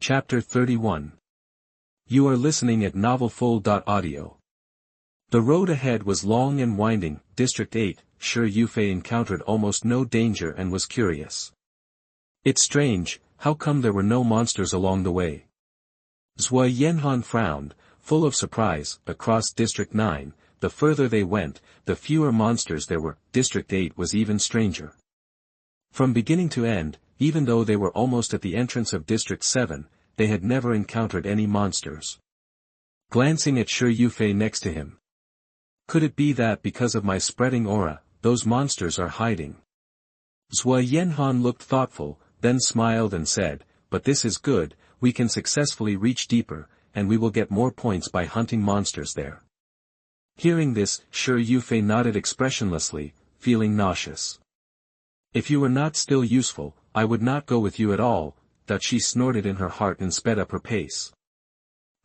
Chapter 31. You are listening at novelfull.audio. The road ahead was long and winding. District 8, Shi Yufei encountered almost no danger and was curious. It's strange, how come there were no monsters along the way? Zhua Yanhan frowned, full of surprise. Across District 9, the further they went, the fewer monsters there were. District 8 was even stranger. From beginning to end, even though they were almost at the entrance of District 7, they had never encountered any monsters. Glancing at Shi Yufei next to him. Could it be that because of my spreading aura, those monsters are hiding? Zhua Yanhan looked thoughtful, then smiled and said, but this is good, we can successfully reach deeper, and we will get more points by hunting monsters there. Hearing this, Shi Yufei nodded expressionlessly, feeling nauseous. If you were not still useful, I would not go with you at all, that she snorted in her heart and sped up her pace.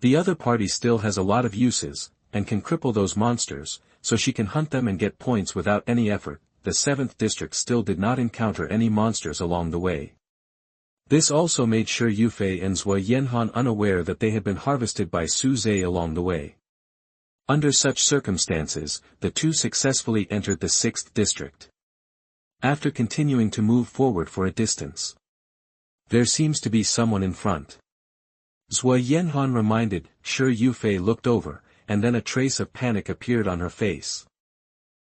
The other party still has a lot of uses, and can cripple those monsters, so she can hunt them and get points without any effort. The 7th district still did not encounter any monsters along the way. This also made Shi Yufei and Zhua Yanhan unaware that they had been harvested by Su Zhe along the way. Under such circumstances, the two successfully entered the 6th district. After continuing to move forward for a distance, there seems to be someone in front. Zhua Yanhan reminded. Shi Yufei looked over, and then a trace of panic appeared on her face.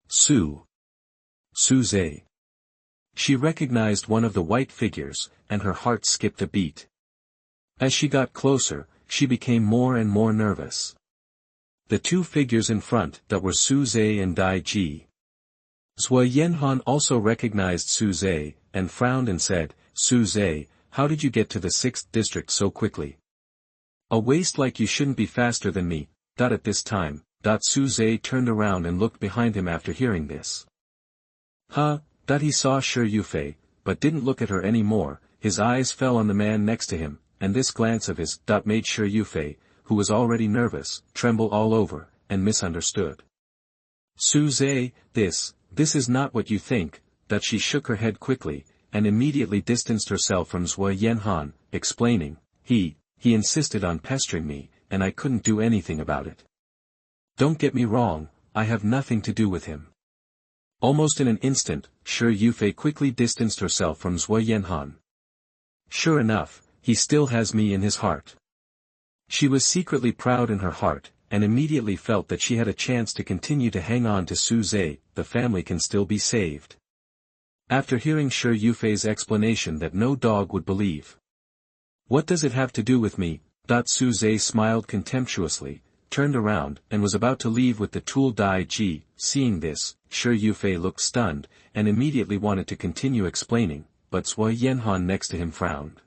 Su Zhe. She recognized one of the white figures, and her heart skipped a beat. As she got closer, she became more and more nervous. The two figures in front that were Su Zhe and Dai Ji. Zhua Yanhan also recognized Su Zhe, and frowned and said, Su Zhe, how did you get to the 6th district so quickly? A waste like you shouldn't be faster than me. At this time, Su Zhe turned around and looked behind him after hearing this. He saw Shi Yufei, but didn't look at her any more. His eyes fell on the man next to him, and this glance of his made Shi Yufei, who was already nervous, tremble all over, and misunderstood. Su Zhe, this is not what you think. She shook her head quickly, and immediately distanced herself from Zhua Yanhan, explaining, he insisted on pestering me, and I couldn't do anything about it. Don't get me wrong, I have nothing to do with him. Almost in an instant, Shi Yufei quickly distanced herself from Zhua Yanhan. Sure enough, he still has me in his heart. She was secretly proud in her heart, and immediately felt that she had a chance to continue to hang on to Su Zhe. The family can still be saved. After hearing Shi Yufei's explanation that no dog would believe. What does it have to do with me? Su Zhe smiled contemptuously, turned around, and was about to leave with the tool Dai Ji. Seeing this, Shi Yufei looked stunned, and immediately wanted to continue explaining, but Zhua Yanhan next to him frowned.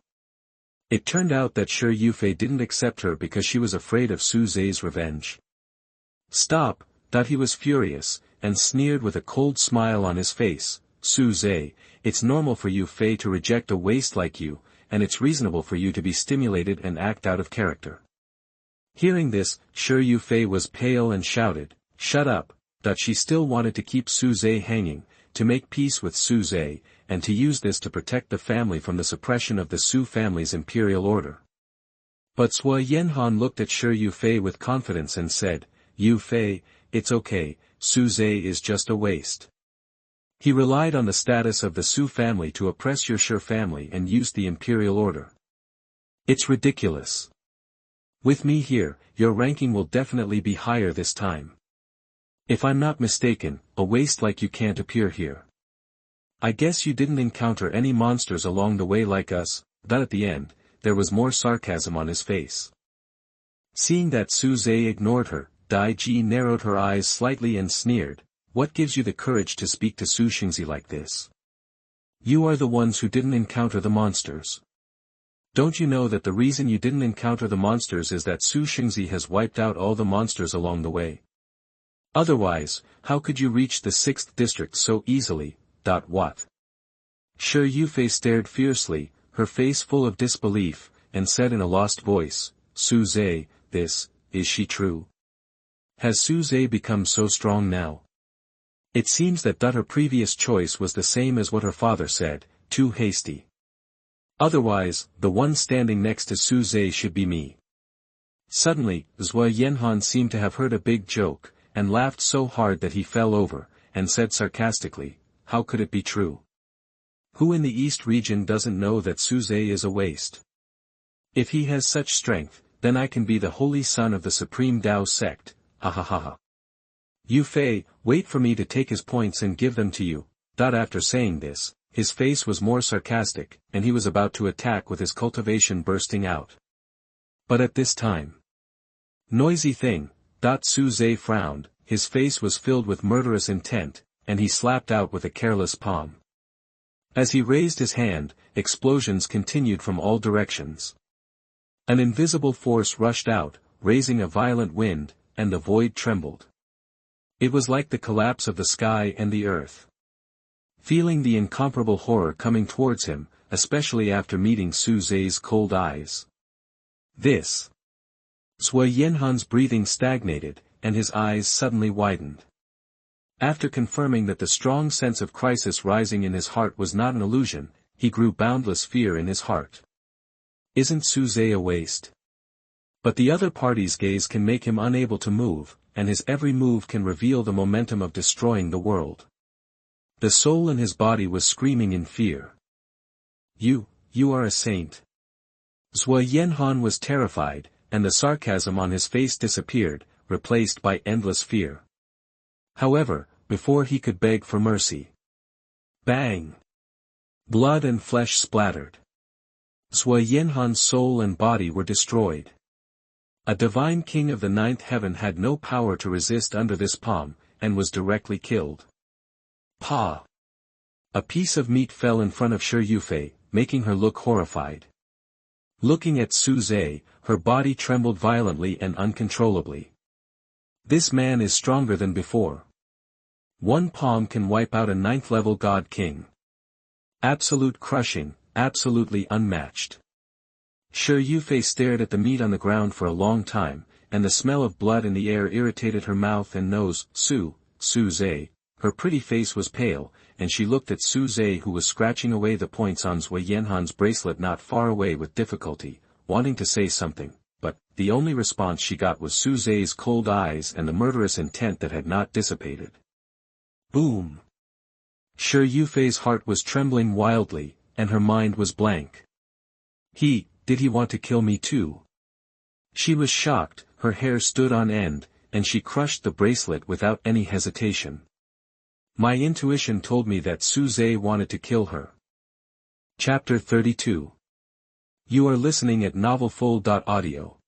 It turned out that Shi Yufei didn't accept her because she was afraid of Su Zhe's revenge. Stop! He was furious, and sneered with a cold smile on his face. Su Zhe, it's normal for Yufei to reject a waste like you, and it's reasonable for you to be stimulated and act out of character. Hearing this, Shi Yufei was pale and shouted, shut up! She still wanted to keep Su Zhe hanging, to make peace with Su Zhe, and to use this to protect the family from the suppression of the Su family's imperial order. But Zhua Yanhan looked at Shi Yufei with confidence and said, Yufei, it's okay, Su Zhe is just a waste. He relied on the status of the Su family to oppress your Shi family and used the imperial order. It's ridiculous. With me here, your ranking will definitely be higher this time. If I'm not mistaken, a waste like you can't appear here. I guess you didn't encounter any monsters along the way like us. At the end, there was more sarcasm on his face. Seeing that Su Zhe ignored her, Dai Ji narrowed her eyes slightly and sneered, what gives you the courage to speak to Su Xingzi like this? You are the ones who didn't encounter the monsters. Don't you know that the reason you didn't encounter the monsters is that Su Xingzi has wiped out all the monsters along the way? Otherwise, how could you reach the 6th district so easily? What? Shi Yufei stared fiercely, her face full of disbelief, and said in a lost voice, Su Zhe, is she true? Has Su Zhe become so strong now? It seems that her previous choice was the same as what her father said, too hasty. Otherwise, the one standing next to Su should be me. Suddenly, Zhou Yanhan seemed to have heard a big joke, and laughed so hard that he fell over, and said sarcastically, "How could it be true? Who in the East region doesn't know that Su is a waste? If he has such strength, then I can be the holy son of the supreme Tao sect, ha ha ha ha. Yu Fei, wait for me to take his points and give them to you." After saying this, his face was more sarcastic, and he was about to attack with his cultivation bursting out. But at this time, noisy thing, Su frowned, his face was filled with murderous intent, and he slapped out with a careless palm. As he raised his hand, explosions continued from all directions. An invisible force rushed out, raising a violent wind, and the void trembled. It was like the collapse of the sky and the earth. Feeling the incomparable horror coming towards him, especially after meeting Su's cold eyes. Zhou Yanhan's breathing stagnated, and his eyes suddenly widened. After confirming that the strong sense of crisis rising in his heart was not an illusion, he grew boundless fear in his heart. Isn't Su a waste? But the other party's gaze can make him unable to move, and his every move can reveal the momentum of destroying the world. The soul in his body was screaming in fear. You are a saint. Zhou Yanhan was terrified, and the sarcasm on his face disappeared, replaced by endless fear. However, before he could beg for mercy. Bang! Blood and flesh splattered. Zhou Yanhan's soul and body were destroyed. A divine king of the ninth heaven had no power to resist under this palm, and was directly killed. Pa! A piece of meat fell in front of Shi Yufei, making her look horrified. Looking at Su, her body trembled violently and uncontrollably. This man is stronger than before. One palm can wipe out a ninth-level god king. Absolute crushing, absolutely unmatched. Shi Yufei stared at the meat on the ground for a long time, and the smell of blood in the air irritated her mouth and nose. Su, her pretty face was pale, and she looked at Su who was scratching away the points on Zhou Yanhan's bracelet not far away with difficulty, wanting to say something, but the only response she got was Su's cold eyes and the murderous intent that had not dissipated. Boom! Shi Yufei's heart was trembling wildly, and her mind was blank. Did he want to kill me too? She was shocked, her hair stood on end, and she crushed the bracelet without any hesitation. My intuition told me that Su wanted to kill her. Chapter 32. You are listening at novelfull.audio.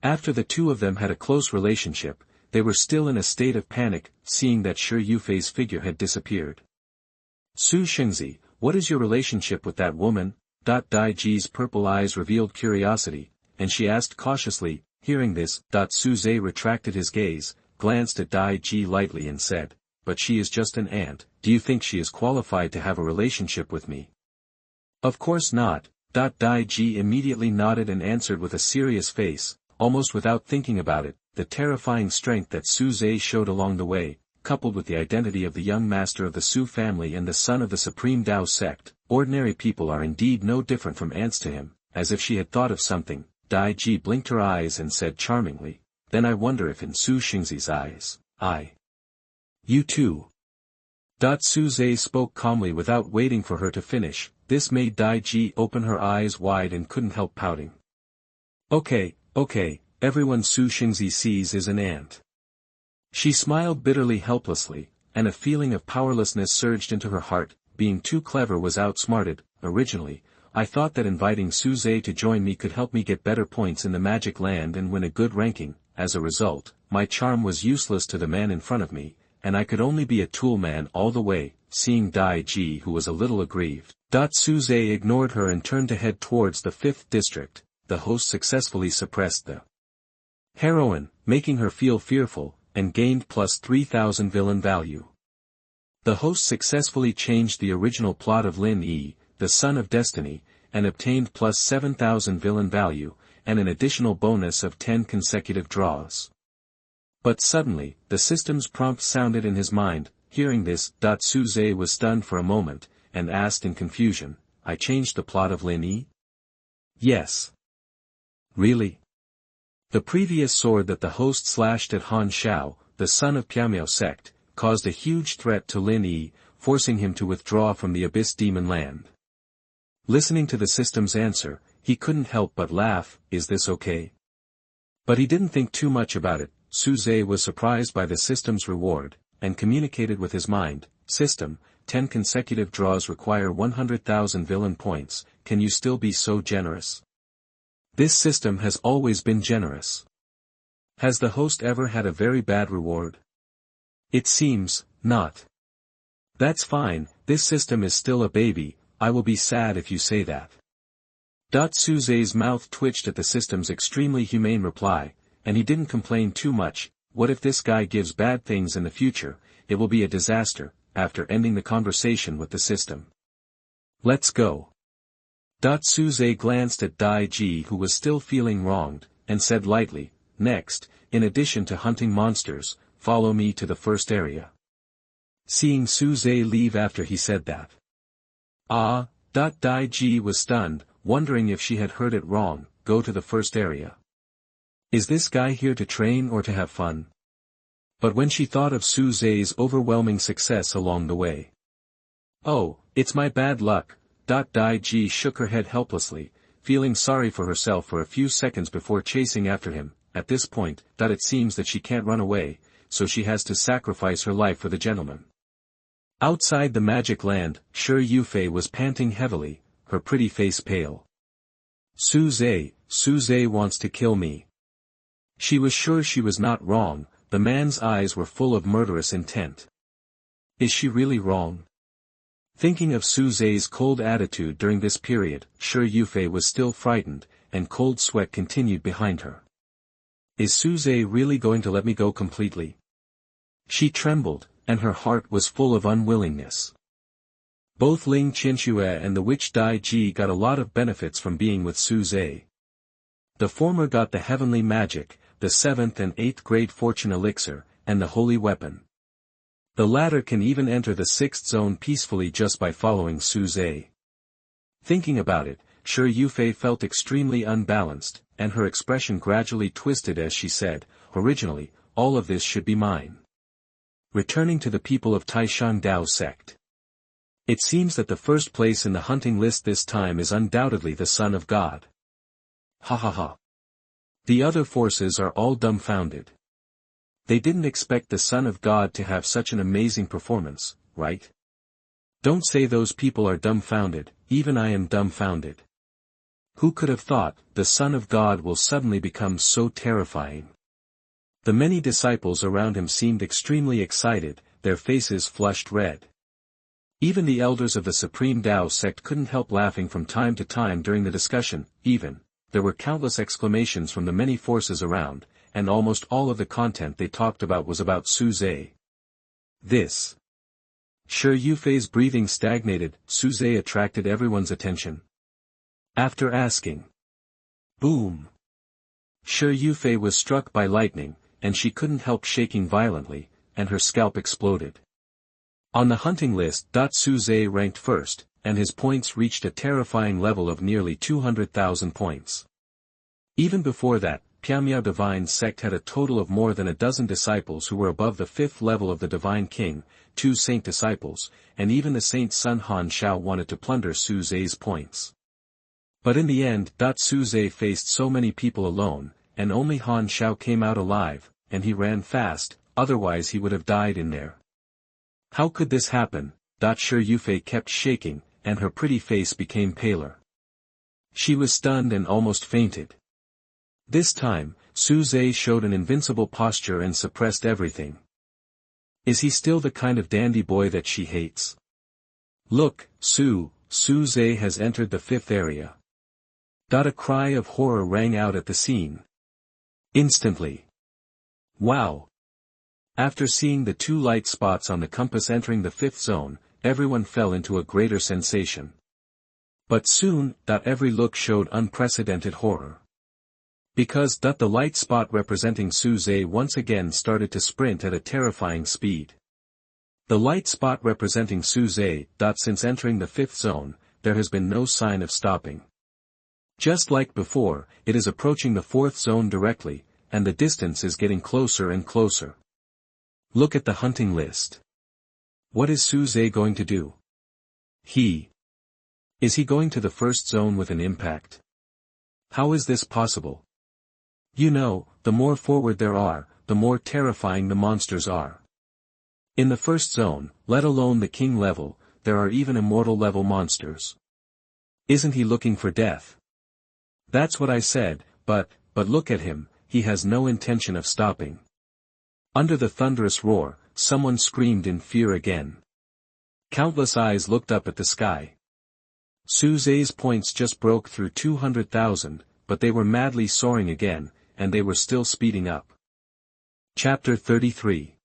After the two of them had a close relationship, they were still in a state of panic, seeing that Shi Yufei's figure had disappeared. Su Shengzi, what is your relationship with that woman? Dai Ji's purple eyes revealed curiosity, and she asked cautiously. Hearing this, Su retracted his gaze, glanced at Dai Ji lightly and said, "But she is just an ant. Do you think she is qualified to have a relationship with me?" "Of course not." Dai Ji immediately nodded and answered with a serious face, almost without thinking about it. The terrifying strength that Su showed along the way, coupled with the identity of the young master of the Su family and the son of the supreme Tao sect, ordinary people are indeed no different from ants to him. As if she had thought of something, Dai Ji blinked her eyes and said charmingly, "Then I wonder if in Su Shengzi's eyes, you too." Su spoke calmly without waiting for her to finish. This made Dai Ji open her eyes wide and couldn't help pouting. Okay, everyone Su Shengzi sees is an ant." She smiled bitterly helplessly, and a feeling of powerlessness surged into her heart. Being too clever was outsmarted. Originally, I thought that inviting Su to join me could help me get better points in the magic land and win a good ranking. As a result, my charm was useless to the man in front of me, and I could only be a tool man all the way. Seeing Dai Ji, who was a little aggrieved, Su ignored her and turned to head towards the 5th district. The host successfully suppressed the heroine, making her feel fearful, and gained plus 3,000 villain value. The host successfully changed the original plot of Lin Yi, the Son of Destiny, and obtained plus 7,000 villain value, and an additional bonus of 10 consecutive draws. But suddenly, the system's prompt sounded in his mind. Hearing this, Su was stunned for a moment, and asked in confusion, I changed the plot of Lin Yi? Yes. Really? The previous sword that the host slashed at Han Shao, the son of Piamiao sect, caused a huge threat to Lin Yi, forcing him to withdraw from the Abyss Demon Land. Listening to the system's answer, he couldn't help but laugh. Is this okay? But he didn't think too much about it. Su Zhe was surprised by the system's reward, and communicated with his mind. System, 10 consecutive draws require 100,000 villain points, can you still be so generous? This system has always been generous. Has the host ever had a very bad reward? It seems, not. That's fine, this system is still a baby, I will be sad if you say that. Su Zhe's mouth twitched at the system's extremely humane reply, and he didn't complain too much. What if this guy gives bad things in the future? It will be a disaster. After ending the conversation with the system. Let's go. Su Zhe glanced at Dai Ji, who was still feeling wronged, and said lightly, next, in addition to hunting monsters, follow me to the first area. Seeing Su Zhe leave after he said that. Dai Ji was stunned, wondering if she had heard it wrong. Go to the first area. Is this guy here to train or to have fun? But when she thought of Su Zhe's overwhelming success along the way. Oh, it's my bad luck. Dai Ji shook her head helplessly, feeling sorry for herself for a few seconds before chasing after him. At this point, it seems that she can't run away, so she has to sacrifice her life for the gentleman. Outside the magic land, Shi Yufei was panting heavily, her pretty face pale. Su Zhe wants to kill me. She was sure she was not wrong. The man's eyes were full of murderous intent. Is she really wrong? Thinking of Su Zhe's cold attitude during this period, Shi Yufei was still frightened, and cold sweat continued behind her. Is Su Zhe really going to let me go completely? She trembled, and her heart was full of unwillingness. Both Ling Qianxue and the witch Dai Ji got a lot of benefits from being with Su Zhe. The former got the heavenly magic, the 7th and 8th grade fortune elixir, and the holy weapon. The latter can even enter the 6th zone peacefully just by following Su Zhe. Thinking about it, Shi Yufei felt extremely unbalanced, and her expression gradually twisted as she said, originally, all of this should be mine. Returning to the people of Taishan Dao sect. It seems that the first place in the hunting list this time is undoubtedly the Son of God. Ha ha ha. The other forces are all dumbfounded. They didn't expect the Son of God to have such an amazing performance, right? Don't say those people are dumbfounded, even I am dumbfounded. Who could have thought the Son of God will suddenly become so terrifying? The many disciples around him seemed extremely excited, their faces flushed red. Even the elders of the Supreme Tao sect couldn't help laughing from time to time during the discussion. There were countless exclamations from the many forces around, and almost all of the content they talked about was about Su Zhe. This. Shi Yufei's breathing stagnated. Su Zhe attracted everyone's attention. After asking. Boom. Shi Yufei was struck by lightning, and she couldn't help shaking violently, and her scalp exploded. On the hunting list, Su Zhe ranked first, and his points reached a terrifying level of nearly 200,000 points. Even before that, Piamiao Divine Sect had a total of more than a dozen disciples who were above the 5th level of the Divine King, 2 saint disciples, and even the saint's son Han Shao wanted to plunder Su Zhe's points. But in the end, Su Zhe faced so many people alone, and only Han Shao came out alive, and he ran fast, otherwise he would have died in there. How could this happen? Shi Yufei kept shaking, and her pretty face became paler. She was stunned and almost fainted. This time, Su Zhe showed an invincible posture and suppressed everything. Is he still the kind of dandy boy that she hates? Look, Su Zhe has entered the 5th area. A cry of horror rang out at the scene. Instantly. Wow! After seeing the 2 light spots on the compass entering the 5th zone, everyone fell into a greater sensation. But soon, every look showed unprecedented horror. Because the light spot representing Su Zhe once again started to sprint at a terrifying speed. The light spot representing Su Zhe, since entering the 5th zone, there has been no sign of stopping. Just like before, it is approaching the fourth zone directly, and the distance is getting closer and closer. Look at the hunting list. What is Suze going to do? Is he going to the first zone with an impact? How is this possible? You know, the more forward there are, the more terrifying the monsters are. In the first zone, let alone the king level, there are even immortal level monsters. Isn't he looking for death? That's what I said, but look at him, he has no intention of stopping. Under the thunderous roar, someone screamed in fear again. Countless eyes looked up at the sky. Suze's points just broke through 200,000, but they were madly soaring again, and they were still speeding up. Chapter 33.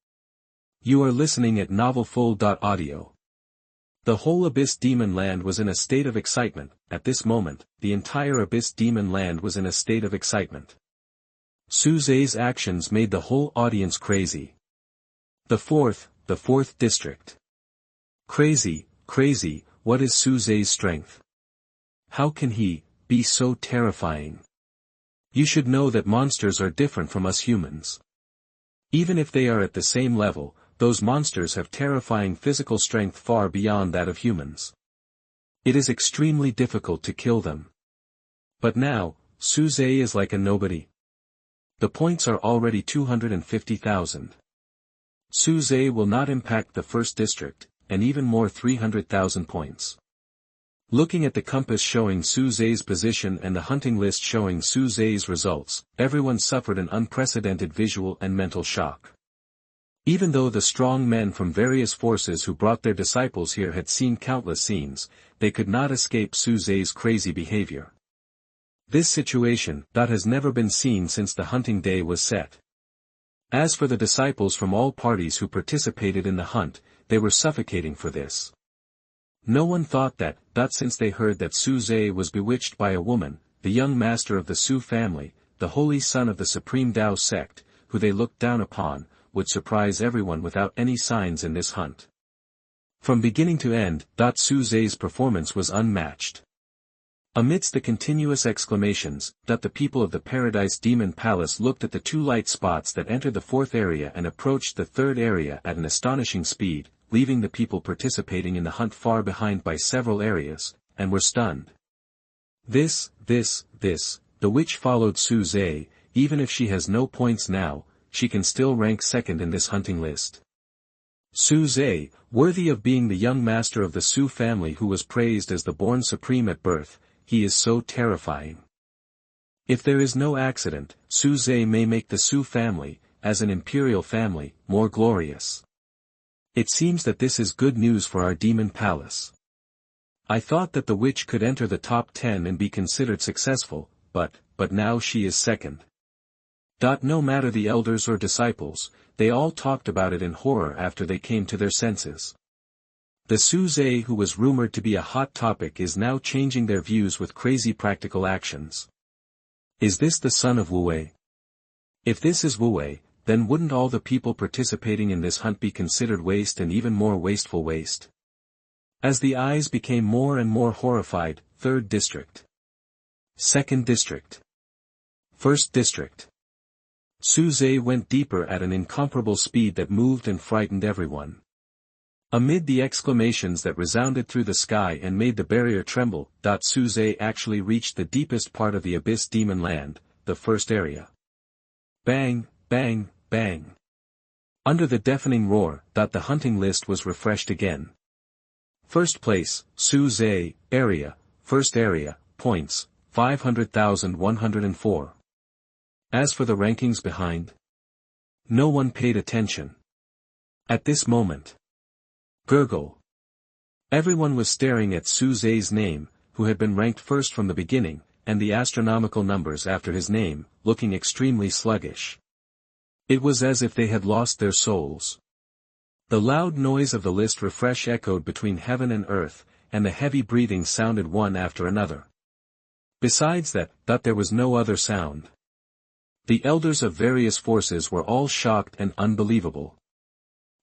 You are listening at novelfull.audio. The whole Abyss Demon Land was in a state of excitement. At this moment, the entire Abyss Demon Land was in a state of excitement. Suze's actions made the whole audience crazy. The fourth district. Crazy, what is Suze's strength? How can he be so terrifying? You should know that monsters are different from us humans. Even if they are at the same level, those monsters have terrifying physical strength far beyond that of humans. It is extremely difficult to kill them. But now, Suze is like a nobody. The points are already 250,000. Suze will not impact the first district, and even more 300,000 points. Looking at the compass showing Suze's position and the hunting list showing Suze's results, everyone suffered an unprecedented visual and mental shock. Even though the strong men from various forces who brought their disciples here had seen countless scenes, they could not escape Suze's crazy behavior. This situation that has never been seen since the hunting day was set. As for the disciples from all parties who participated in the hunt, they were suffocating for this. No one thought that since they heard that Suze was bewitched by a woman, the young master of the Su family, the holy son of the supreme Tao sect, who they looked down upon, would surprise everyone without any signs in this hunt. From beginning to end, Suze's performance was unmatched. Amidst the continuous exclamations, the people of the Paradise Demon Palace looked at the two light spots that entered the fourth area and approached the third area at an astonishing speed, leaving the people participating in the hunt far behind by several areas, and were stunned. The witch followed Suze. Even if she has no points now, she can still rank second in this hunting list. Suze, worthy of being the young master of the Su family who was praised as the born supreme at birth, he is so terrifying. If there is no accident, Suze may make the Su family, as an imperial family, more glorious. It seems that this is good news for our demon palace. I thought that the witch could enter the top 10 and be considered successful, but now she is second. No matter the elders or disciples, they all talked about it in horror after they came to their senses. The Suze who was rumored to be a hot topic is now changing their views with crazy practical actions. Is this the son of Wu? If this is Wu, then wouldn't all the people participating in this hunt be considered waste and even more wasteful waste? As the eyes became more and more horrified, 3rd district. 2nd district. 1st district. Suze went deeper at an incomparable speed that moved and frightened everyone. Amid the exclamations that resounded through the sky and made the barrier tremble, Suze actually reached the deepest part of the Abyss Demon Land, the first area. Bang, bang, bang. Under the deafening roar, the hunting list was refreshed again. First place, Suze, area, first area, points, 500,104. As for the rankings behind, no one paid attention. At this moment, gurgle. Everyone was staring at Suze's name, who had been ranked first from the beginning, and the astronomical numbers after his name, looking extremely sluggish. It was as if they had lost their souls. The loud noise of the list refresh echoed between heaven and earth, and the heavy breathing sounded one after another. Besides that, there was no other sound. The elders of various forces were all shocked and unbelievable.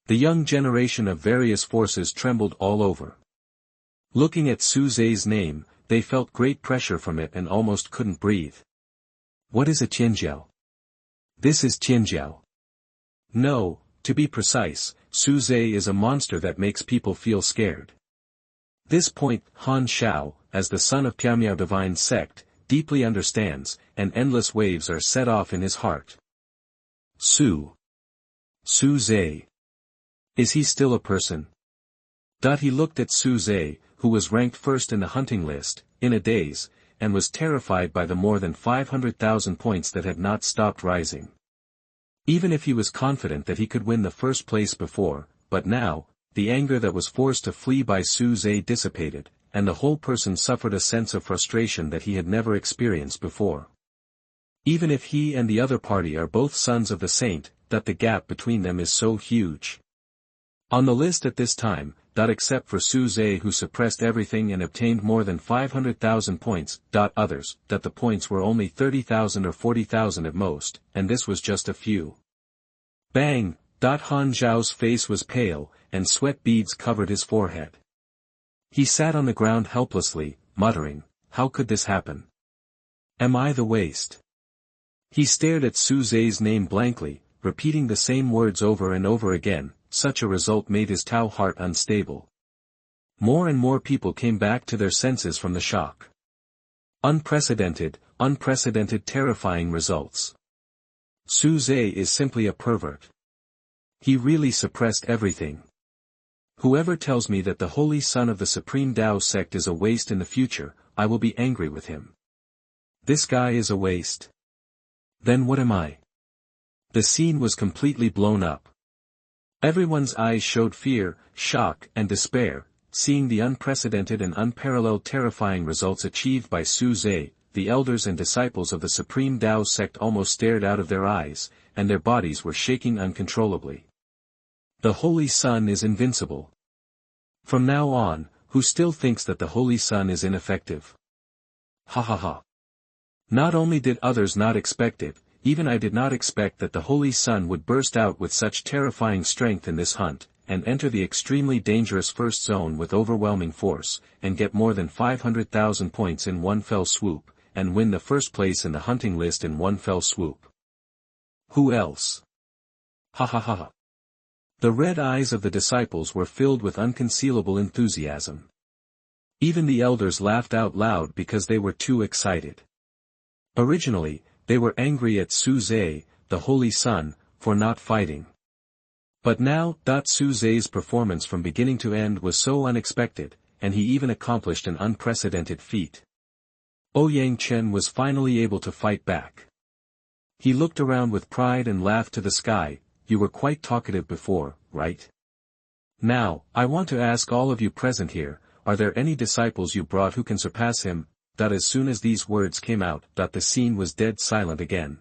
The young generation of various forces trembled all over. Looking at Su Zhe's name, they felt great pressure from it and almost couldn't breathe. What is a Qianjiao? This is Qianjiao. No, to be precise, Su Zhe is a monster that makes people feel scared. This point, Han Shao, as the son of Piamiao divine sect, deeply understands, and endless waves are set off in his heart. Su Zhe. Is he still a person? He looked at Su Zhe, who was ranked first in the hunting list, in a daze, and was terrified by the more than 500,000 points that had not stopped rising. Even if he was confident that he could win the first place before, but now, the anger that was forced to flee by Su Zhe dissipated, and the whole person suffered a sense of frustration that he had never experienced before. Even if he and the other party are both sons of the saint, that the gap between them is so huge. On the list at this time, except for Su Zhe who suppressed everything and obtained more than 500,000 points, others, that the points were only 30,000 or 40,000 at most, and this was just a few. Bang! Han Zhao's face was pale, and sweat beads covered his forehead. He sat on the ground helplessly, muttering, how could this happen? Am I the waste? He stared at Su Zhe's name blankly, repeating the same words over and over again. Such a result made his Tao heart unstable. More and more people came back to their senses from the shock. Unprecedented, terrifying results. Su Zhe is simply a pervert. He really suppressed everything. Whoever tells me that the holy son of the Supreme Tao sect is a waste in the future, I will be angry with him. This guy is a waste. Then what am I? The scene was completely blown up. Everyone's eyes showed fear, shock, and despair, seeing the unprecedented and unparalleled terrifying results achieved by Su Zhe. The elders and disciples of the Supreme Tao sect almost stared out of their eyes, and their bodies were shaking uncontrollably. The Holy Sun is invincible. From now on, who still thinks that the Holy Sun is ineffective? Ha ha ha. Not only did others not expect it, even I did not expect that the Holy Sun would burst out with such terrifying strength in this hunt, and enter the extremely dangerous first zone with overwhelming force, and get more than 500,000 points in one fell swoop, and win the first place in the hunting list in one fell swoop. Who else? Ha ha ha ha. The red eyes of the disciples were filled with unconcealable enthusiasm. Even the elders laughed out loud because they were too excited. Originally, they were angry at Su Zhe, the Holy Sun, for not fighting. But now, Su Zhe's performance from beginning to end was so unexpected, and he even accomplished an unprecedented feat. Ouyang Chen was finally able to fight back. He looked around with pride and laughed to the sky. You were quite talkative before, right? Now, I want to ask all of you present here, are there any disciples you brought who can surpass him? As soon as these words came out, the scene was dead silent again.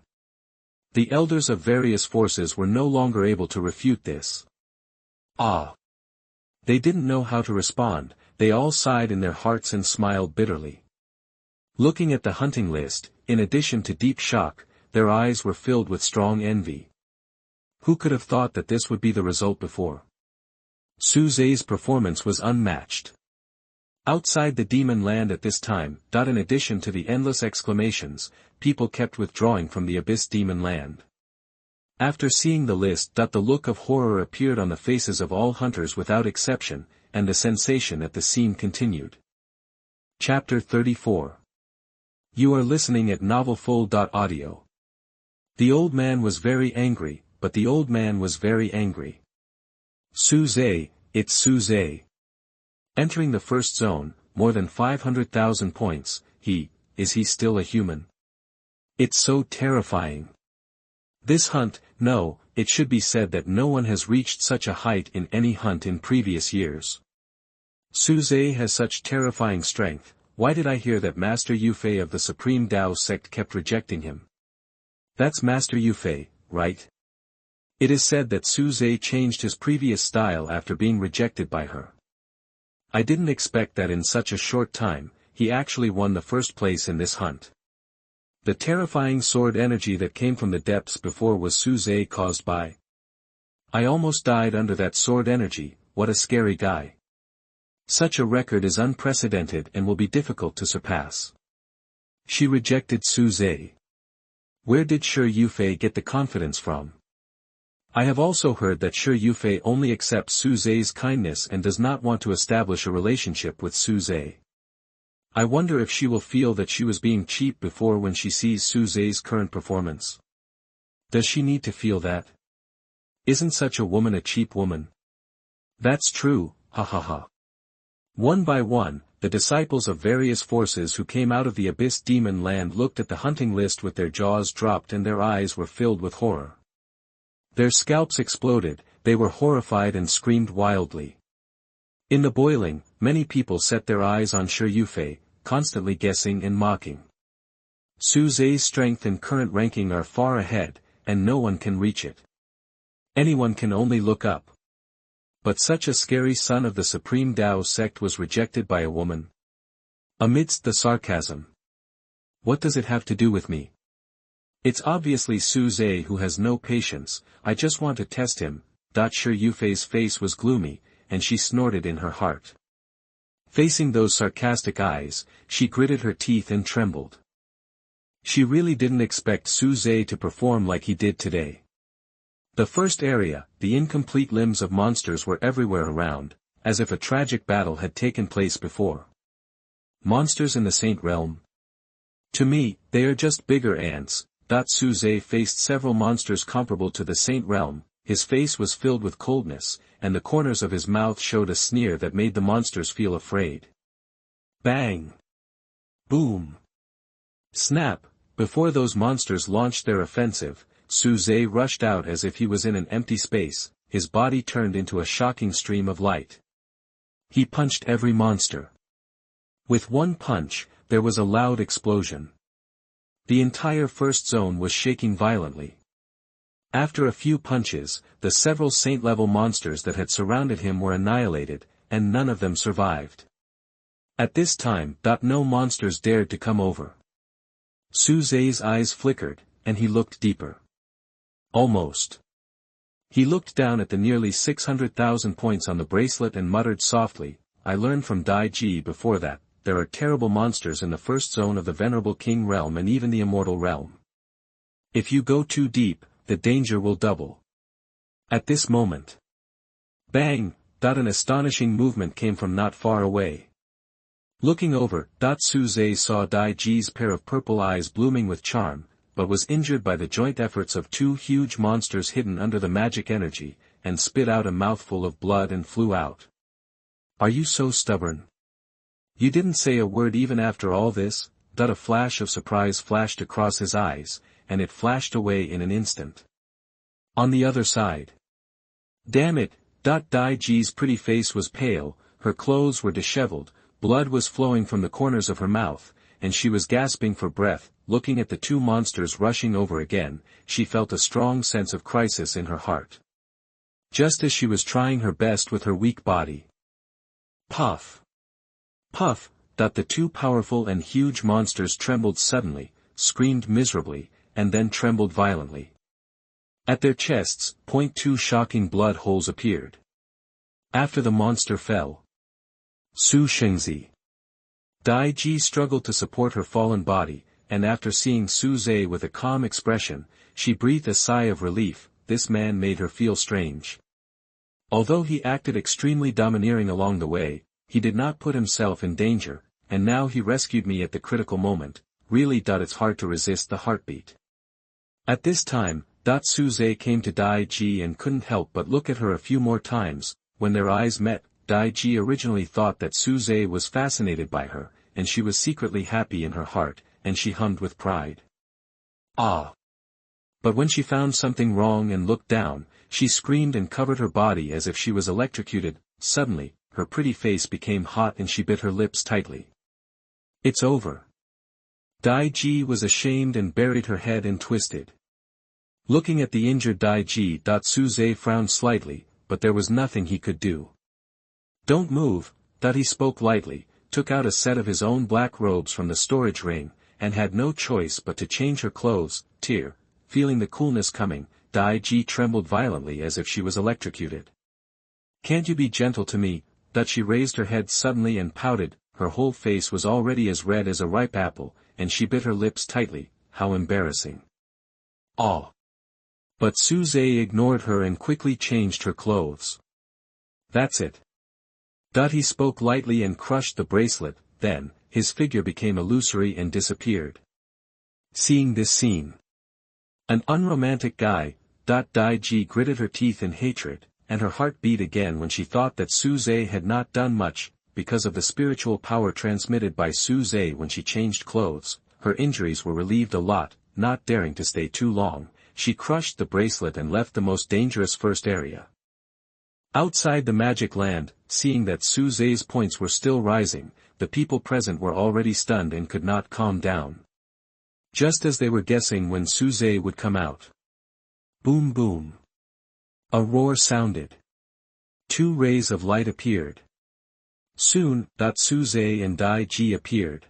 The elders of various forces were no longer able to refute this. Ah! They didn't know how to respond, they all sighed in their hearts and smiled bitterly. Looking at the hunting list, in addition to deep shock, their eyes were filled with strong envy. Who could have thought that this would be the result before? Su Zhe's performance was unmatched. Outside the demon land at this time, in addition to the endless exclamations, people kept withdrawing from the abyss demon land. After seeing the list, the look of horror appeared on the faces of all hunters without exception, and the sensation at the scene continued. Chapter 34. You are listening at novelfull.audio. The old man was very angry, but the old man was very angry. Su Zhe, it's Su Zhe. Entering the first zone, more than 500,000 points, is he still a human? It's so terrifying. This hunt, no, it should be said that no one has reached such a height in any hunt in previous years. Su Zhe has such terrifying strength, why did I hear that Master Yufei of the Supreme Tao sect kept rejecting him? That's Master Yufei, right? It is said that Su Zhe changed his previous style after being rejected by her. I didn't expect that in such a short time, he actually won the first place in this hunt. The terrifying sword energy that came from the depths before was Su Zhe caused by. I almost died under that sword energy, what a scary guy. Such a record is unprecedented and will be difficult to surpass. She rejected Su Zhe. Where did Shi Yufei get the confidence from? I have also heard that Shi Yufei only accepts Su Zhe's kindness and does not want to establish a relationship with Su Zhe. I wonder if she will feel that she was being cheap before when she sees Su Zhe's current performance. Does she need to feel that? Isn't such a woman a cheap woman? That's true, ha ha ha. One by one, the disciples of various forces who came out of the abyss demon land looked at the hunting list with their jaws dropped and their eyes were filled with horror. Their scalps exploded, they were horrified and screamed wildly. In the boiling, many people set their eyes on Shi Yufei, constantly guessing and mocking. Su Zhe's strength and current ranking are far ahead, and no one can reach it. Anyone can only look up. But such a scary son of the Supreme Tao sect was rejected by a woman. Amidst the sarcasm. What does it have to do with me? It's obviously Su Zhe who has no patience, I just want to test him. Shi Yufei's face was gloomy, and she snorted in her heart. Facing those sarcastic eyes, she gritted her teeth and trembled. She really didn't expect Su Zhe to perform like he did today. The first area, the incomplete limbs of monsters were everywhere around, as if a tragic battle had taken place before. Monsters in the Saint Realm? To me, they are just bigger ants. Su Zhe faced several monsters comparable to the Saint Realm, his face was filled with coldness, and the corners of his mouth showed a sneer that made the monsters feel afraid. Bang! Boom! Snap! Before those monsters launched their offensive, Su Zhe rushed out as if he was in an empty space, his body turned into a shocking stream of light. He punched every monster. With one punch, there was a loud explosion. The entire first zone was shaking violently. After a few punches, the several saint-level monsters that had surrounded him were annihilated, and none of them survived. At this time, no monsters dared to come over. Su Zhe's eyes flickered, and he looked deeper. Almost. He looked down at the nearly 600,000 points on the bracelet and muttered softly, I learned from Dai Ji before that, there are terrible monsters in the first zone of the Venerable King realm and even the immortal realm. If you go too deep, the danger will double. At this moment. Bang! An astonishing movement came from not far away. Looking over, Su Zhe saw Dai Ji's pair of purple eyes blooming with charm, but was injured by the joint efforts of two huge monsters hidden under the magic energy, and spit out a mouthful of blood and flew out. Are you so stubborn? You didn't say a word even after all this? A flash of surprise flashed across his eyes, and it flashed away in an instant. On the other side. Damn it! Dai Ji's pretty face was pale, her clothes were disheveled, blood was flowing from the corners of her mouth, and she was gasping for breath. Looking at the two monsters rushing over again, she felt a strong sense of crisis in her heart. Just as she was trying her best with her weak body. Puff! Puff! The two powerful and huge monsters trembled suddenly, screamed miserably, and then trembled violently. At their chests, two shocking blood holes appeared. After the monster fell. Su Shengzi. Dai Ji struggled to support her fallen body, and after seeing Su Zhe with a calm expression, she breathed a sigh of relief. This man made her feel strange. Although he acted extremely domineering along the way, he did not put himself in danger, and now he rescued me at the critical moment. Really, it's hard to resist the heartbeat. At this time, Su Zhe came to Dai Ji and couldn't help but look at her a few more times. When their eyes met, Dai Ji originally thought that Su Zhe was fascinated by her, and she was secretly happy in her heart, and she hummed with pride. Ah! But when she found something wrong and looked down, she screamed and covered her body as if she was electrocuted. Suddenly, her pretty face became hot and she bit her lips tightly. It's over. Dai Ji was ashamed and buried her head and twisted. Looking at the injured Dai Ji, Su Zhe frowned slightly, but there was nothing he could do. Don't move, he spoke lightly, took out a set of his own black robes from the storage ring, and had no choice but to change her clothes. Feeling the coolness coming, Dai Ji trembled violently as if she was electrocuted. Can't you be gentle to me? that she raised her head suddenly and pouted. Her whole face was already as red as a ripe apple, and she bit her lips tightly. How embarrassing. Oh. But Suze ignored her and quickly changed her clothes. That's it. He spoke lightly and crushed the bracelet, then, his figure became illusory and disappeared. Seeing this scene. An unromantic guy. Ji gritted her teeth in hatred, and her heart beat again when she thought that Suze had not done much. Because of the spiritual power transmitted by Suze when she changed clothes, her injuries were relieved a lot. Not daring to stay too long, she crushed the bracelet and left the most dangerous first area. Outside the magic land, seeing that Suze's points were still rising, the people present were already stunned and could not calm down. Just as they were guessing when Suze would come out. Boom boom. A roar sounded. 2 rays of light appeared. Soon, Suze and Ji appeared.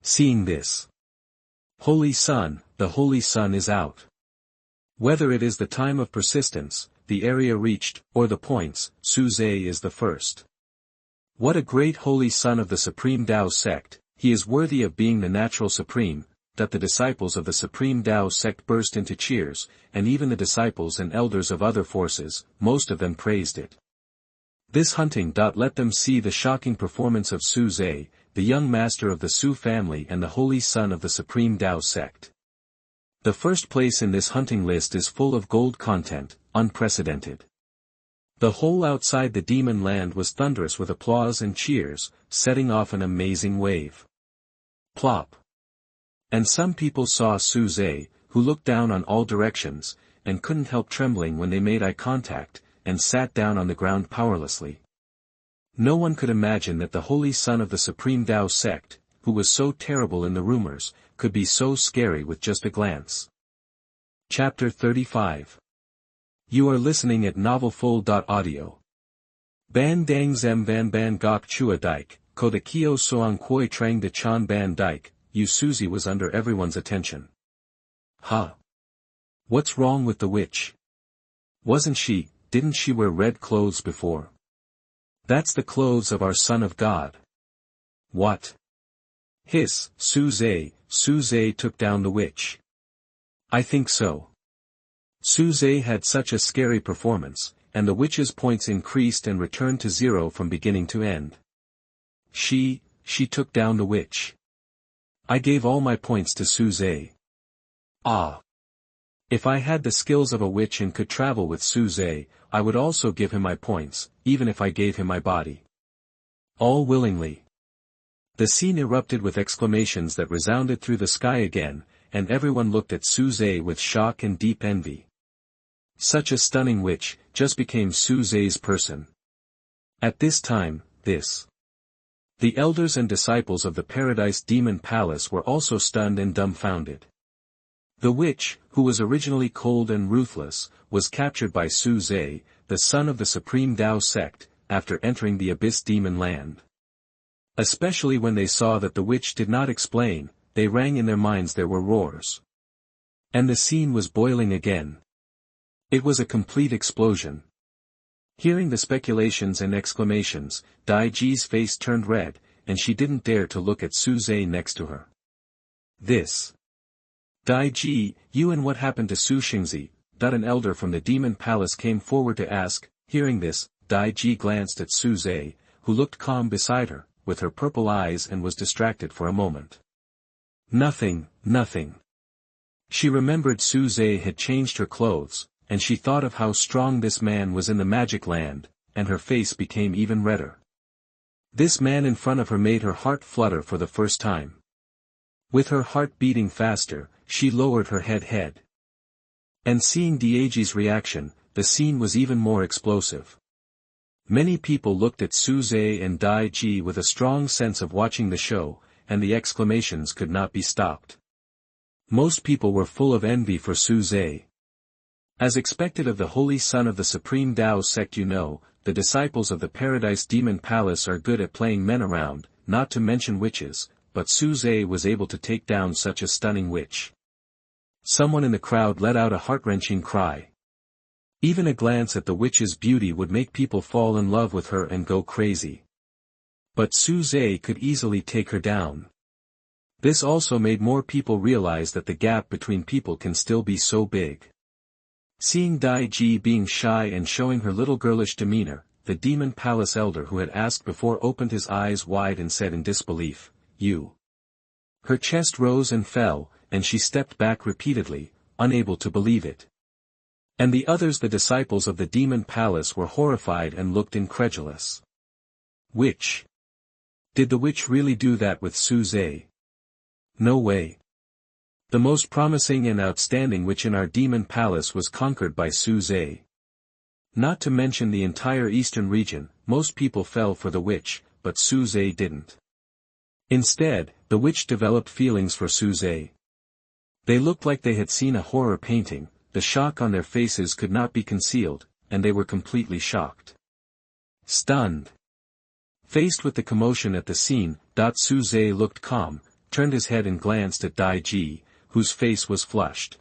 Seeing this. Holy Sun, the Holy Sun is out. Whether it is the time of persistence, the area reached, or the points, Suze is the first. What a great Holy Son of the Supreme Tao sect, he is worthy of being the natural supreme. That the disciples of the Supreme Tao sect burst into cheers, and even the disciples and elders of other forces, most of them praised it. This hunting. Let them see the shocking performance of Suze, the young master of the Su family and the holy son of the Supreme Tao sect. The first place in this hunting list is full of gold content, unprecedented. The whole outside the demon land was thunderous with applause and cheers, setting off an amazing wave. Plop. And some people saw Suze, who looked down on all directions, and couldn't help trembling when they made eye contact, and sat down on the ground powerlessly. No one could imagine that the holy son of the Supreme Tao sect, who was so terrible in the rumors, could be so scary with just a glance. Chapter 35. You are listening at novelfull.audio. Ban dang zem van ban gok chua dike, ko the kio soang koi trang de chan ban dike. Suzy was under everyone's attention. Huh? What's wrong with the witch? Didn't she wear red clothes before? That's the clothes of our Son of God. What? Hiss, Suze took down the witch. I think so. Suze had such a scary performance, and the witch's points increased and returned to 0 from beginning to end. She took down the witch. I gave all my points to Suze. Ah. If I had the skills of a witch and could travel with Suze, I would also give him my points, even if I gave him my body. All willingly. The scene erupted with exclamations that resounded through the sky again, and everyone looked at Suze with shock and deep envy. Such a stunning witch, just became Suze's person. At this time, the elders and disciples of the Paradise Demon Palace were also stunned and dumbfounded. The witch, who was originally cold and ruthless, was captured by Suze, the son of the Supreme Tao sect, after entering the Abyss Demon Land. Especially when they saw that the witch did not explain, they rang in their minds. There were roars. And the scene was boiling again. It was a complete explosion. Hearing the speculations and exclamations, Ji's face turned red, and she didn't dare to look at Suze next to her. Ji, you and what happened to Su Xingzi? An elder from the demon palace came forward to ask. Hearing this, Ji glanced at Suze, who looked calm beside her, with her purple eyes, and was distracted for a moment. Nothing. She remembered Suze had changed her clothes, and she thought of how strong this man was in the magic land, and her face became even redder. This man in front of her made her heart flutter for the first time. With her heart beating faster, she lowered her head. And seeing Ji's reaction, the scene was even more explosive. Many people looked at Suze and Ji with a strong sense of watching the show, and the exclamations could not be stopped. Most people were full of envy for Suze. As expected of the Holy Son of the Supreme Tao sect, the disciples of the Paradise Demon Palace are good at playing men around, not to mention witches, but Suze was able to take down such a stunning witch. Someone in the crowd let out a heart-wrenching cry. Even a glance at the witch's beauty would make people fall in love with her and go crazy. But Su Zhe could easily take her down. This also made more people realize that the gap between people can still be so big. Seeing Dai Ji being shy and showing her little girlish demeanor, the demon palace elder who had asked before opened his eyes wide and said in disbelief, "You." Her chest rose and fell, and she stepped back repeatedly, unable to believe it. And the others, the disciples of the demon palace, were horrified and looked incredulous. Witch? Did the witch really do that with Su Zhe? No way. The most promising and outstanding witch in our demon palace was conquered by Su Zhe. Not to mention the entire eastern region, most people fell for the witch, but Su Zhe didn't. Instead, the witch developed feelings for Su Zhe. They looked like they had seen a horror painting, the shock on their faces could not be concealed, and they were completely shocked. Stunned. Faced with the commotion at the scene, Su Zhe looked calm, turned his head and glanced at Dai Ji, whose face was flushed.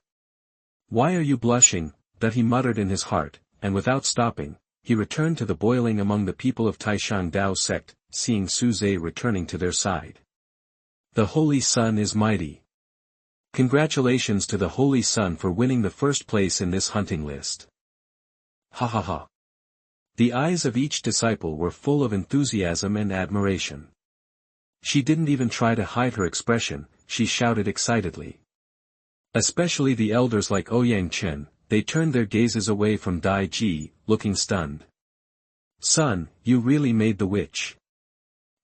"Why are you blushing?" that he muttered in his heart, and without stopping, he returned to the boiling among the people of Taishang Dao sect, seeing Su Zhe returning to their side. The Holy Sun is mighty. Congratulations to the Holy Sun for winning the first place in this hunting list. Ha ha ha. The eyes of each disciple were full of enthusiasm and admiration. She didn't even try to hide her expression, she shouted excitedly. Especially the elders like Ouyang Chen, they turned their gazes away from Dai Ji, looking stunned. "Son, you really made the witch."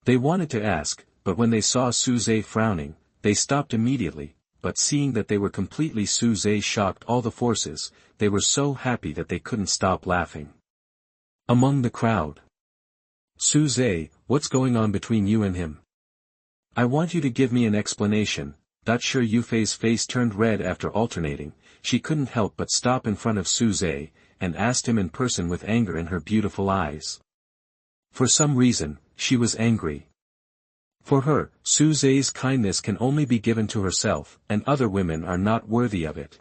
They wanted to ask, but when they saw Su Zhe frowning, they stopped immediately, but seeing that they were completely Su Zhe shocked all the forces, they were so happy that they couldn't stop laughing. Among the crowd. "Su Zhe, what's going on between you and him? I want you to give me an explanation." Shi Yufei's face turned red after alternating, she couldn't help but stop in front of Su Zhe, and asked him in person with anger in her beautiful eyes. For some reason, she was angry. For her, Su Zhe's kindness can only be given to herself, and other women are not worthy of it.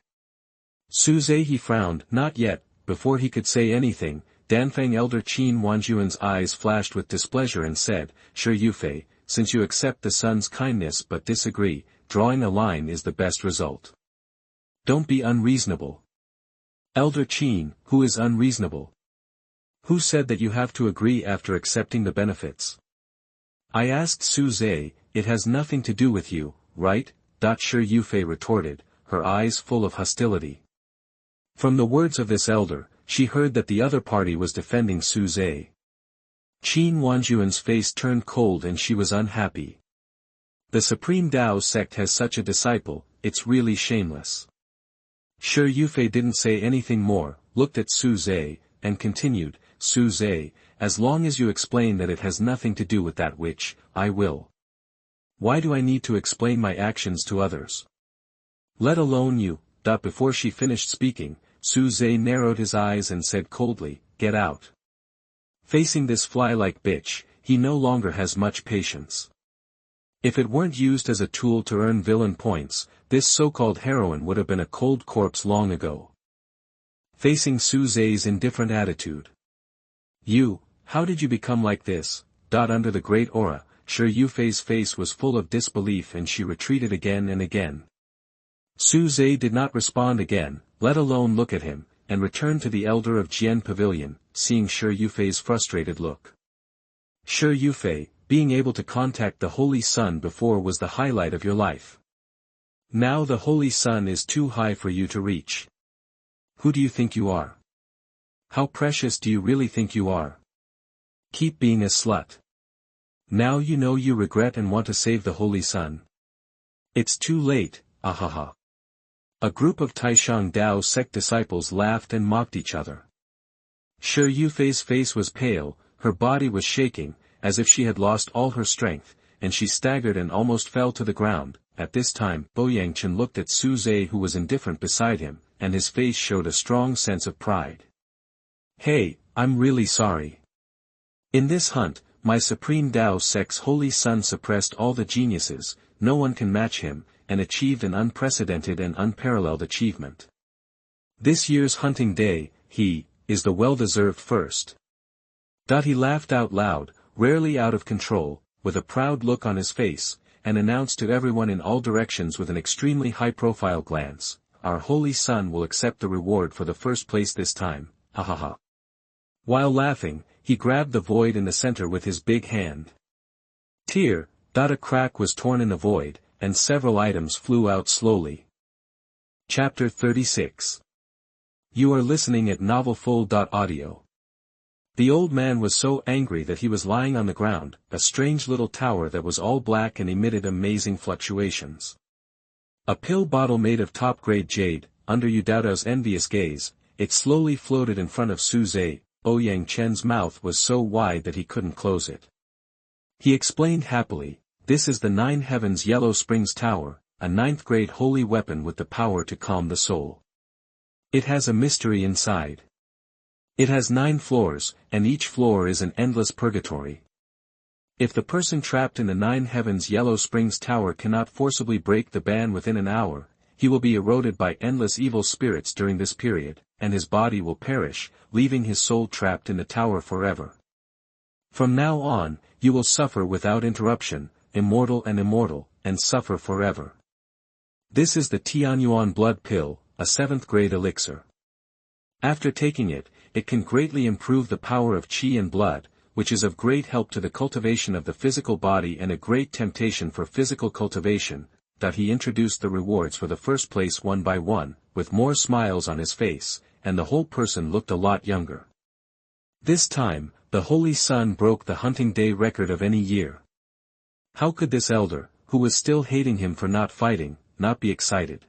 Su Zhe, he frowned, not yet, before he could say anything, Danfeng elder Qin Wanjuan's eyes flashed with displeasure and said, "Shi Yufei, since you accept the sun's kindness but disagree, drawing a line is the best result. Don't be unreasonable." "Elder Qin, who is unreasonable? Who said that you have to agree after accepting the benefits?" "I asked Su Zhe, it has nothing to do with you, right?" Shi Yufei retorted, her eyes full of hostility. From the words of this elder, she heard that the other party was defending Su Zhe. Qin Wanjuan's face turned cold and she was unhappy. The Supreme Dao sect has such a disciple, it's really shameless. Shi Yufei didn't say anything more, looked at Su Zhe, and continued, "Su Zhe, as long as you explain that it has nothing to do with that witch, I will. Why do I need to explain my actions to others? Let alone you." Before she finished speaking, Su Zhe narrowed his eyes and said coldly, "Get out." Facing this fly-like bitch, he no longer has much patience. If it weren't used as a tool to earn villain points, this so-called heroine would have been a cold corpse long ago. Facing Su Zhe's indifferent attitude. "You, how did you become like this?" Under the great aura, Shi Yufei's face was full of disbelief and she retreated again and again. Su Zhe did not respond again, let alone look at him, and returned to the elder of Jian Pavilion, seeing Shi Yufei's frustrated look. "Shi Yufei, being able to contact the Holy Sun before was the highlight of your life. Now the Holy Sun is too high for you to reach. Who do you think you are? How precious do you really think you are? Keep being a slut. Now you know you regret and want to save the Holy Sun. It's too late, ahaha." A group of Taishang Dao sect disciples laughed and mocked each other. Shi Yufei's face was pale, her body was shaking, as if she had lost all her strength, and she staggered and almost fell to the ground. At this time, Ouyang Chen looked at Su Zhe, who was indifferent beside him, and his face showed a strong sense of pride. "Hey, I'm really sorry. In this hunt, my Supreme Dao sect's Holy Sun suppressed all the geniuses, no one can match him, and achieved an unprecedented and unparalleled achievement. This year's hunting day, he, is the well-deserved first. He laughed out loud, rarely out of control, with a proud look on his face, and announced to everyone in all directions with an extremely high-profile glance, "Our holy son will accept the reward for the first place this time, ha ha ha." While laughing, he grabbed the void in the center with his big hand. Tear, a crack was torn in the void, and several items flew out slowly. Chapter 36. You are listening at novelfull.audio. The old man was so angry that he was lying on the ground, a strange little tower that was all black and emitted amazing fluctuations. A pill bottle made of top-grade jade, under Yu Daodao's envious gaze, it slowly floated in front of Su Zhe. Ouyang Chen's mouth was so wide that he couldn't close it. He explained happily, "This is the Nine Heavens Yellow Springs Tower, a ninth-grade holy weapon with the power to calm the soul. It has a mystery inside. It has 9 floors, and each floor is an endless purgatory. If the person trapped in the Nine Heavens Yellow Springs Tower cannot forcibly break the ban within an hour, he will be eroded by endless evil spirits during this period, and his body will perish, leaving his soul trapped in the tower forever. From now on, you will suffer without interruption, immortal, and suffer forever. This is the Tianyuan blood pill, a 7th-grade elixir. After taking it, it can greatly improve the power of qi and blood, which is of great help to the cultivation of the physical body and a great temptation for physical cultivation." He introduced the rewards for the first place one by one, with more smiles on his face, and the whole person looked a lot younger. This time, the Holy Sun broke the hunting day record of any year. How could this elder, who was still hating him for not fighting, not be excited?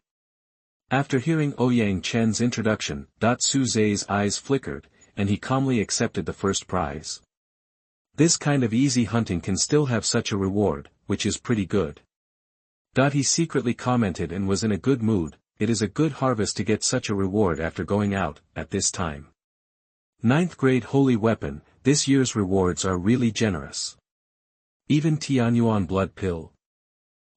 After hearing Ouyang Chen's introduction, Su Zhe's eyes flickered, and he calmly accepted the first prize. This kind of easy hunting can still have such a reward, which is pretty good. He secretly commented and was in a good mood, "It is a good harvest to get such a reward after going out, at this time. 9th-grade holy weapon, this year's rewards are really generous. Even Tianyuan blood pill.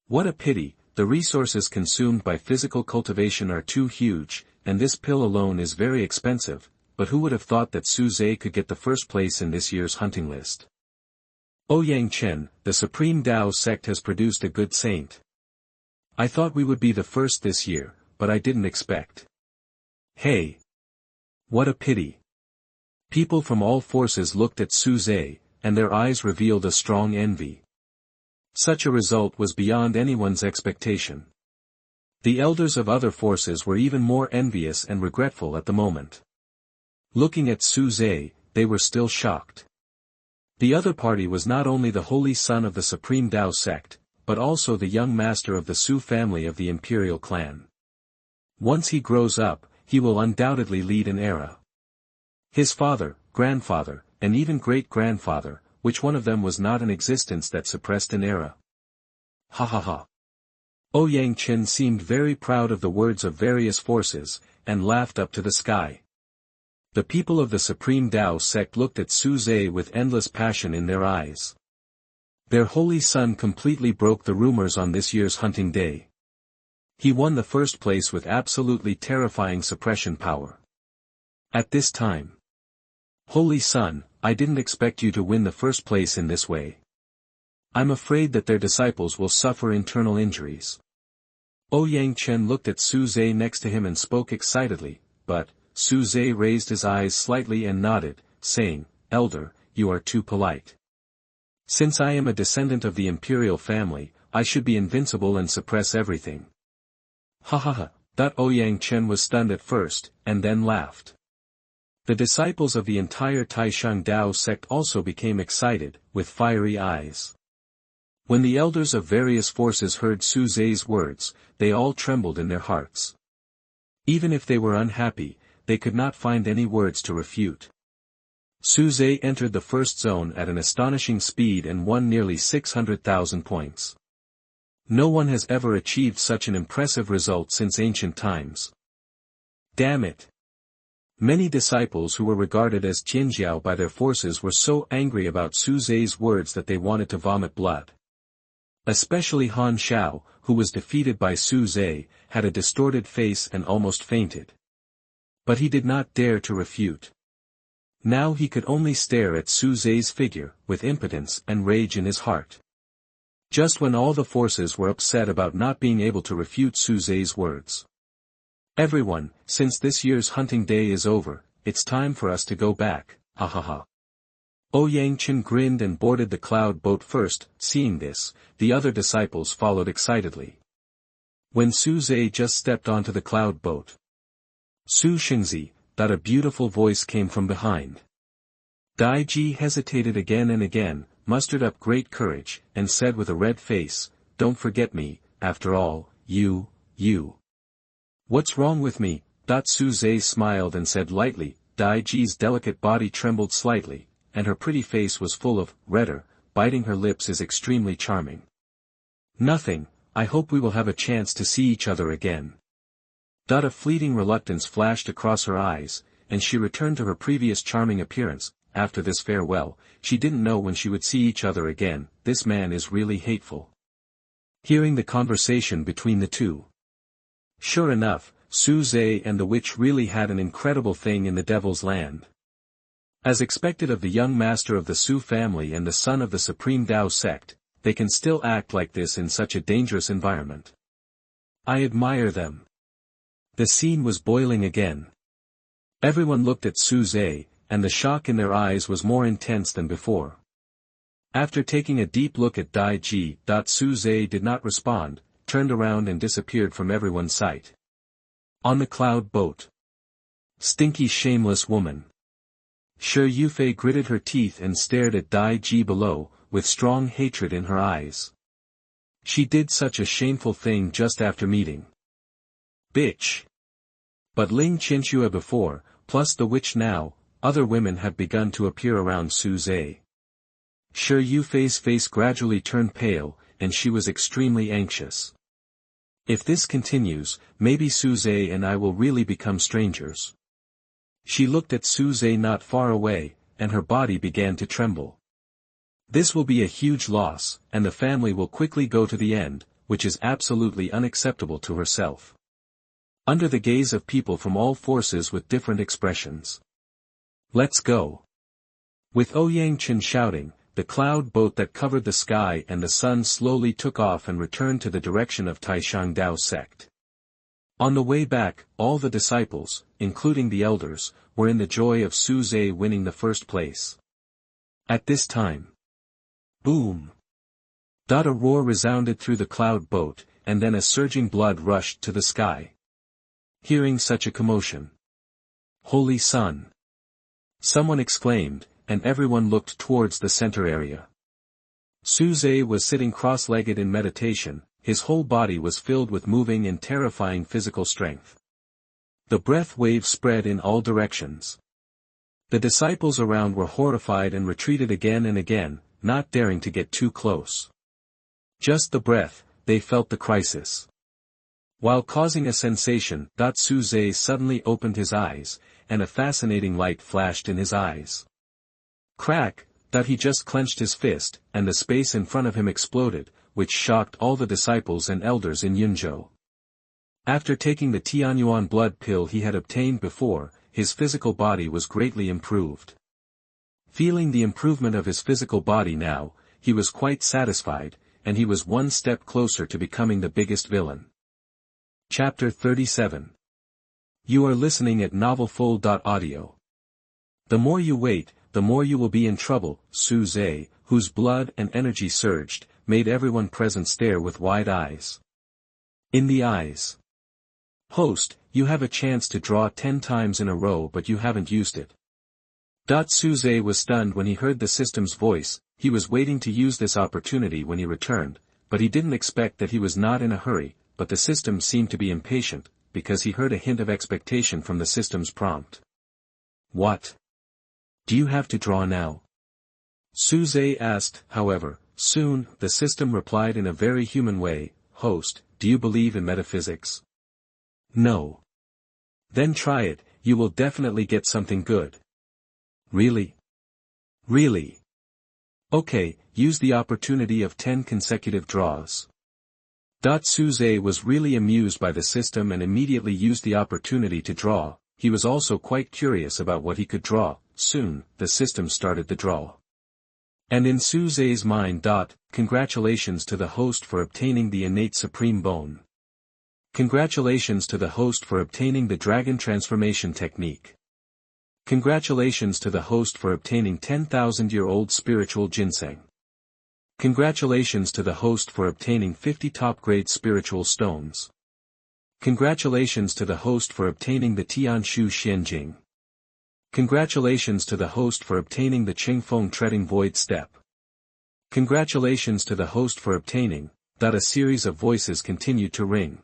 What a pity, the resources consumed by physical cultivation are too huge, and this pill alone is very expensive, but who would have thought that Su Zhe could get the first place in this year's hunting list? Ouyang Chen, the Supreme Tao sect has produced a good saint. I thought we would be the first this year, but I didn't expect. Hey! What a pity." People from all forces looked at Su Zhe, and their eyes revealed a strong envy. Such a result was beyond anyone's expectation. The elders of other forces were even more envious and regretful at the moment. Looking at Su Zhe, they were still shocked. The other party was not only the holy son of the Supreme Tao sect, but also the young master of the Su family of the imperial clan. Once he grows up, he will undoubtedly lead an era. His father, grandfather, and even great-grandfather, which one of them was not in existence that suppressed an era? Ha ha ha. Ouyang Chen seemed very proud of the words of various forces, and laughed up to the sky. The people of the Supreme Tao sect looked at Su Zhe with endless passion in their eyes. Their holy son completely broke the rumors on this year's hunting day. He won the first place with absolutely terrifying suppression power. At this time. Holy son, I didn't expect you to win the first place in this way. I'm afraid that their disciples will suffer internal injuries. Ouyang Chen looked at Su Zhe next to him and spoke excitedly, but Su Zhe raised his eyes slightly and nodded, saying, "Elder, you are too polite. Since I am a descendant of the imperial family, I should be invincible and suppress everything." Ha ha ha. Ouyang Chen was stunned at first, and then laughed. The disciples of the entire Taisheng Dao sect also became excited, with fiery eyes. When the elders of various forces heard Su Zhe's words, they all trembled in their hearts. Even if they were unhappy, they could not find any words to refute. Su Zhe entered the first zone at an astonishing speed and won nearly 600,000 points. No one has ever achieved such an impressive result since ancient times. Damn it! Many disciples who were regarded as Jinjiao by their forces were so angry about Su Zhe's words that they wanted to vomit blood. Especially Han Xiao, who was defeated by Su Zhe, had a distorted face and almost fainted. But he did not dare to refute. Now he could only stare at Su Zhe's figure, with impotence and rage in his heart. Just when all the forces were upset about not being able to refute Su Zhe's words. Everyone, since this year's hunting day is over, it's time for us to go back, ha ha ha. Yang grinned and boarded the cloud boat first. Seeing this, the other disciples followed excitedly. When Su Zhe just stepped onto the cloud boat, Su Shengzi, that a beautiful voice came from behind. Dai Ji hesitated again and again, mustered up great courage, and said with a red face, "Don't forget me, after all, you. What's wrong with me?" Su Zhe smiled and said lightly. Dai Ji's delicate body trembled slightly, and her pretty face was full of redder. Biting her lips is extremely charming. "Nothing, I hope we will have a chance to see each other again." A fleeting reluctance flashed across her eyes, and she returned to her previous charming appearance. After this farewell, she didn't know when she would see each other again. This man is really hateful. Hearing the conversation between the two. Sure enough, Su Zhe and the witch really had an incredible thing in the Devil's Land. As expected of the young master of the Su family and the son of the Supreme Tao sect, they can still act like this in such a dangerous environment. I admire them. The scene was boiling again. Everyone looked at Su Zhe, and the shock in their eyes was more intense than before. After taking a deep look at Dai Ji, Su Zhe did not respond, turned around and disappeared from everyone's sight. On the cloud boat. Stinky shameless woman. Shi Yufei gritted her teeth and stared at Dai Ji below, with strong hatred in her eyes. She did such a shameful thing just after meeting. Bitch. But Ling Qianxue before, plus the witch now, other women have begun to appear around Su Zhe. Shi Yufei's face gradually turned pale, and she was extremely anxious. If this continues, maybe Su Zhe and I will really become strangers. She looked at Su Zhe not far away, and her body began to tremble. This will be a huge loss, and the family will quickly go to the end, which is absolutely unacceptable to herself. Under the gaze of people from all forces with different expressions. Let's go. With Yang shouting, the cloud boat that covered the sky and the sun slowly took off and returned to the direction of Taishang Dao sect. On the way back, all the disciples, including the elders, were in the joy of Su Zhe winning the first place. At this time. Boom! A roar resounded through the cloud boat, and then a surging blood rushed to the sky. Hearing such a commotion. Holy Sun! Someone exclaimed, and everyone looked towards the center area. Su Zhe was sitting cross-legged in meditation, his whole body was filled with moving and terrifying physical strength. The breath waves spread in all directions. The disciples around were horrified and retreated again and again, not daring to get too close. Just the breath, they felt the crisis. While causing a sensation, Su Zhe suddenly opened his eyes, and a fascinating light flashed in his eyes. Crack! He just clenched his fist, and the space in front of him exploded, which shocked all the disciples and elders in Yunzhou. After taking the Tianyuan blood pill he had obtained before, his physical body was greatly improved. Feeling the improvement of his physical body now, he was quite satisfied, and he was one step closer to becoming the biggest villain. Chapter 37. You are listening at novelfull.audio. The more you wait, the more you will be in trouble. Su Zhe, whose blood and energy surged, made everyone present stare with wide eyes. In the eyes. Host, you have a chance to draw 10 times in a row but you haven't used it. Su Zhe was stunned when he heard the system's voice. He was waiting to use this opportunity when he returned, but he didn't expect that he was not in a hurry, but the system seemed to be impatient, because he heard a hint of expectation from the system's prompt. What? Do you have to draw now? Su Zhe asked. However, soon, the system replied in a very human way, Host, do you believe in metaphysics? No. Then try it, you will definitely get something good. Really? Really? Okay, use the opportunity of 10 consecutive draws. Su Zhe was really amused by the system and immediately used the opportunity to draw, he was also quite curious about what he could draw. Soon, the system started the draw. And in Su Zhe's mind. Congratulations to the host for obtaining the innate supreme bone. Congratulations to the host for obtaining the dragon transformation technique. Congratulations to the host for obtaining 10,000-year-old spiritual ginseng. Congratulations to the host for obtaining 50 top-grade spiritual stones. Congratulations to the host for obtaining the Tianshu Xianjing. Congratulations to the host for obtaining the Qingfeng treading void step. Congratulations to the host for obtaining. A series of voices continued to ring.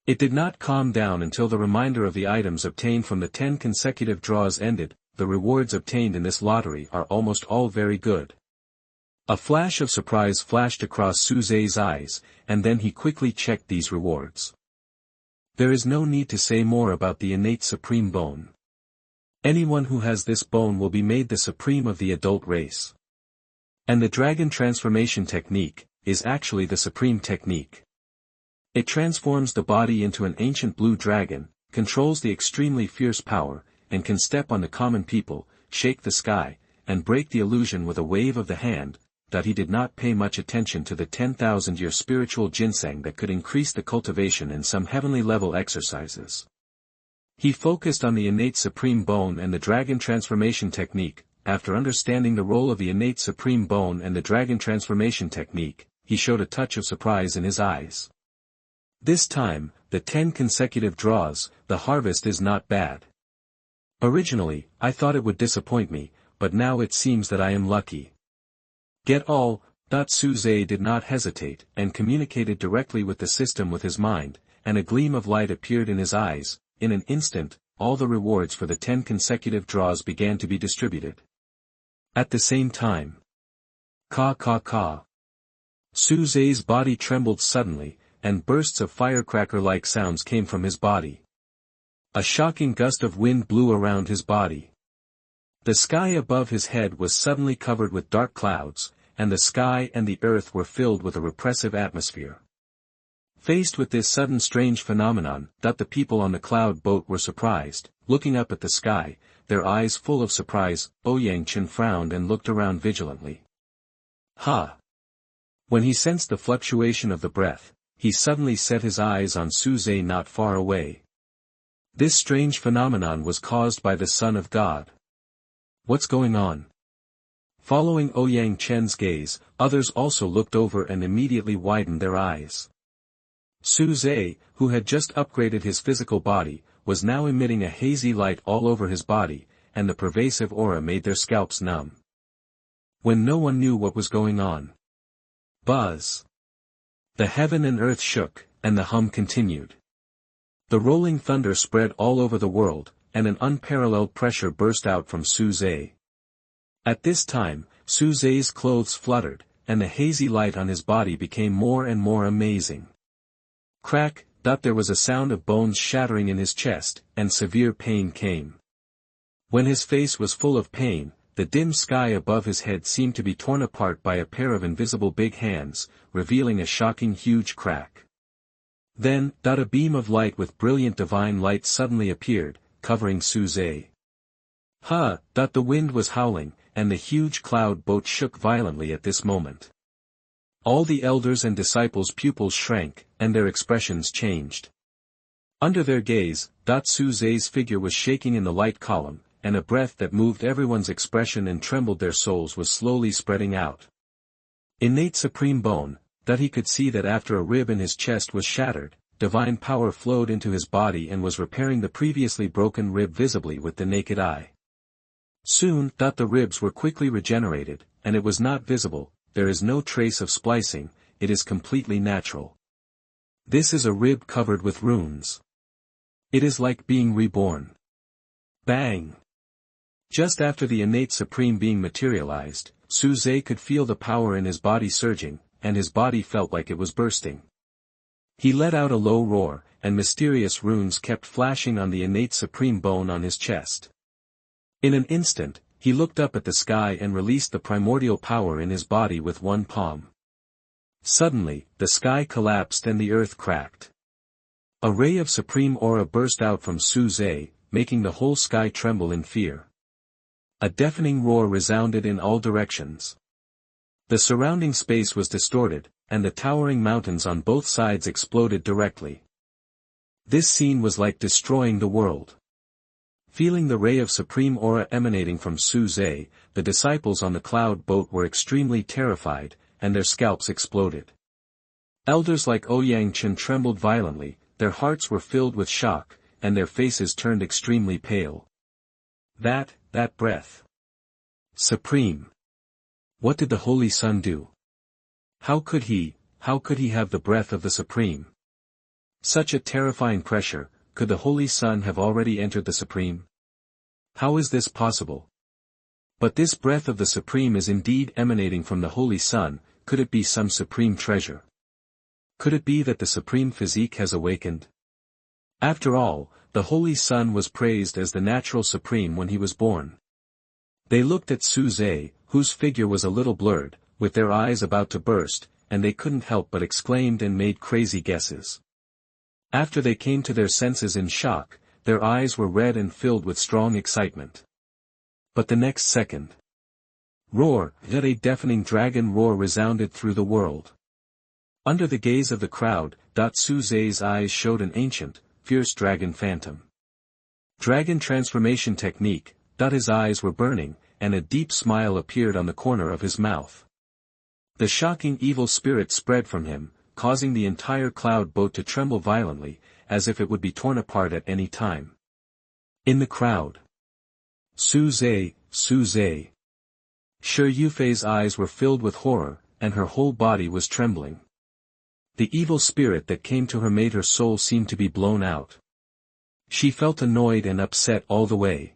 It did not calm down until the reminder of the items obtained from the 10 consecutive draws ended. The rewards obtained in this lottery are almost all very good. A flash of surprise flashed across Su Zhe's eyes, and then he quickly checked these rewards. There is no need to say more about the innate supreme bone. Anyone who has this bone will be made the supreme of the adult race. And the dragon transformation technique is actually the supreme technique. It transforms the body into an ancient blue dragon, controls the extremely fierce power, and can step on the common people, shake the sky, and break the illusion with a wave of the hand. That he did not pay much attention to the 10,000-year spiritual ginseng that could increase the cultivation in some heavenly level exercises. He focused on the innate supreme bone and the dragon transformation technique. After understanding the role of the innate supreme bone and the dragon transformation technique, he showed a touch of surprise in his eyes. This time, the 10 consecutive draws, the harvest is not bad. Originally, I thought it would disappoint me, but now it seems that I am lucky. Get all. Su Zhe did not hesitate, and communicated directly with the system with his mind, and a gleam of light appeared in his eyes. In an instant, all the rewards for the 10 consecutive draws began to be distributed. At the same time. Ka. Su Zhe's body trembled suddenly, and bursts of firecracker-like sounds came from his body. A shocking gust of wind blew around his body. The sky above his head was suddenly covered with dark clouds, and the sky and the earth were filled with a repressive atmosphere. Faced with this sudden strange phenomenon, the people on the cloud boat were surprised, looking up at the sky, their eyes full of surprise. Ouyang Chen frowned and looked around vigilantly. When he sensed the fluctuation of the breath, he suddenly set his eyes on Su Zhe not far away. This strange phenomenon was caused by the Son of God. What's going on? Following Ouyang Chen's gaze, others also looked over and immediately widened their eyes. Su Zhe, who had just upgraded his physical body, was now emitting a hazy light all over his body, and the pervasive aura made their scalps numb. When no one knew what was going on. Buzz! The heaven and earth shook, and the hum continued. The rolling thunder spread all over the world, and an unparalleled pressure burst out from Su Zhe. At this time, Su Zhe's clothes fluttered, and the hazy light on his body became more and more amazing. Crack! There was a sound of bones shattering in his chest, and severe pain came. When his face was full of pain, the dim sky above his head seemed to be torn apart by a pair of invisible big hands, revealing a shocking huge crack. Then, a beam of light with brilliant divine light suddenly appeared, covering Su Zhe. The wind was howling, and the huge cloud boat shook violently at this moment. All the elders and disciples' pupils shrank, and their expressions changed. Under their gaze, Su Zhe's figure was shaking in the light column, and a breath that moved everyone's expression and trembled their souls was slowly spreading out. Innate supreme bone, he could see that after a rib in his chest was shattered, divine power flowed into his body and was repairing the previously broken rib visibly with the naked eye. Soon, the ribs were quickly regenerated, and it was not visible. There is no trace of splicing, it is completely natural. This is a rib covered with runes. It is like being reborn. Bang! Just after the innate supreme being materialized, Su Zhe could feel the power in his body surging, and his body felt like it was bursting. He let out a low roar, and mysterious runes kept flashing on the innate supreme bone on his chest. In an instant, he looked up at the sky and released the primordial power in his body with one palm. Suddenly, the sky collapsed and the earth cracked. A ray of supreme aura burst out from Su Zhe, making the whole sky tremble in fear. A deafening roar resounded in all directions. The surrounding space was distorted, and the towering mountains on both sides exploded directly. This scene was like destroying the world. Feeling the ray of supreme aura emanating from Su-zhe, the disciples on the cloud boat were extremely terrified, and their scalps exploded. Elders like Ouyang Chen trembled violently, their hearts were filled with shock, and their faces turned extremely pale. That breath. Supreme. What did the Holy Sun do? How could he have the breath of the Supreme? Such a terrifying pressure, could the Holy Sun have already entered the Supreme? How is this possible? But this breath of the Supreme is indeed emanating from the Holy Sun. Could it be some supreme treasure? Could it be that the supreme physique has awakened? After all, the Holy Sun was praised as the natural supreme when he was born. They looked at Su-zhe, whose figure was a little blurred, with their eyes about to burst, and they couldn't help but exclaimed and made crazy guesses. After they came to their senses in shock, their eyes were red and filled with strong excitement. But the next second, a deafening dragon roar resounded through the world. Under the gaze of the crowd, Su-zhe's eyes showed an ancient, fierce dragon phantom. Dragon transformation technique, his eyes were burning, and a deep smile appeared on the corner of his mouth. The shocking evil spirit spread from him, causing the entire cloud boat to tremble violently, as if it would be torn apart at any time. In the crowd, Su-zhe. Shi Yufei's eyes were filled with horror, and her whole body was trembling. The evil spirit that came to her made her soul seem to be blown out. She felt annoyed and upset all the way.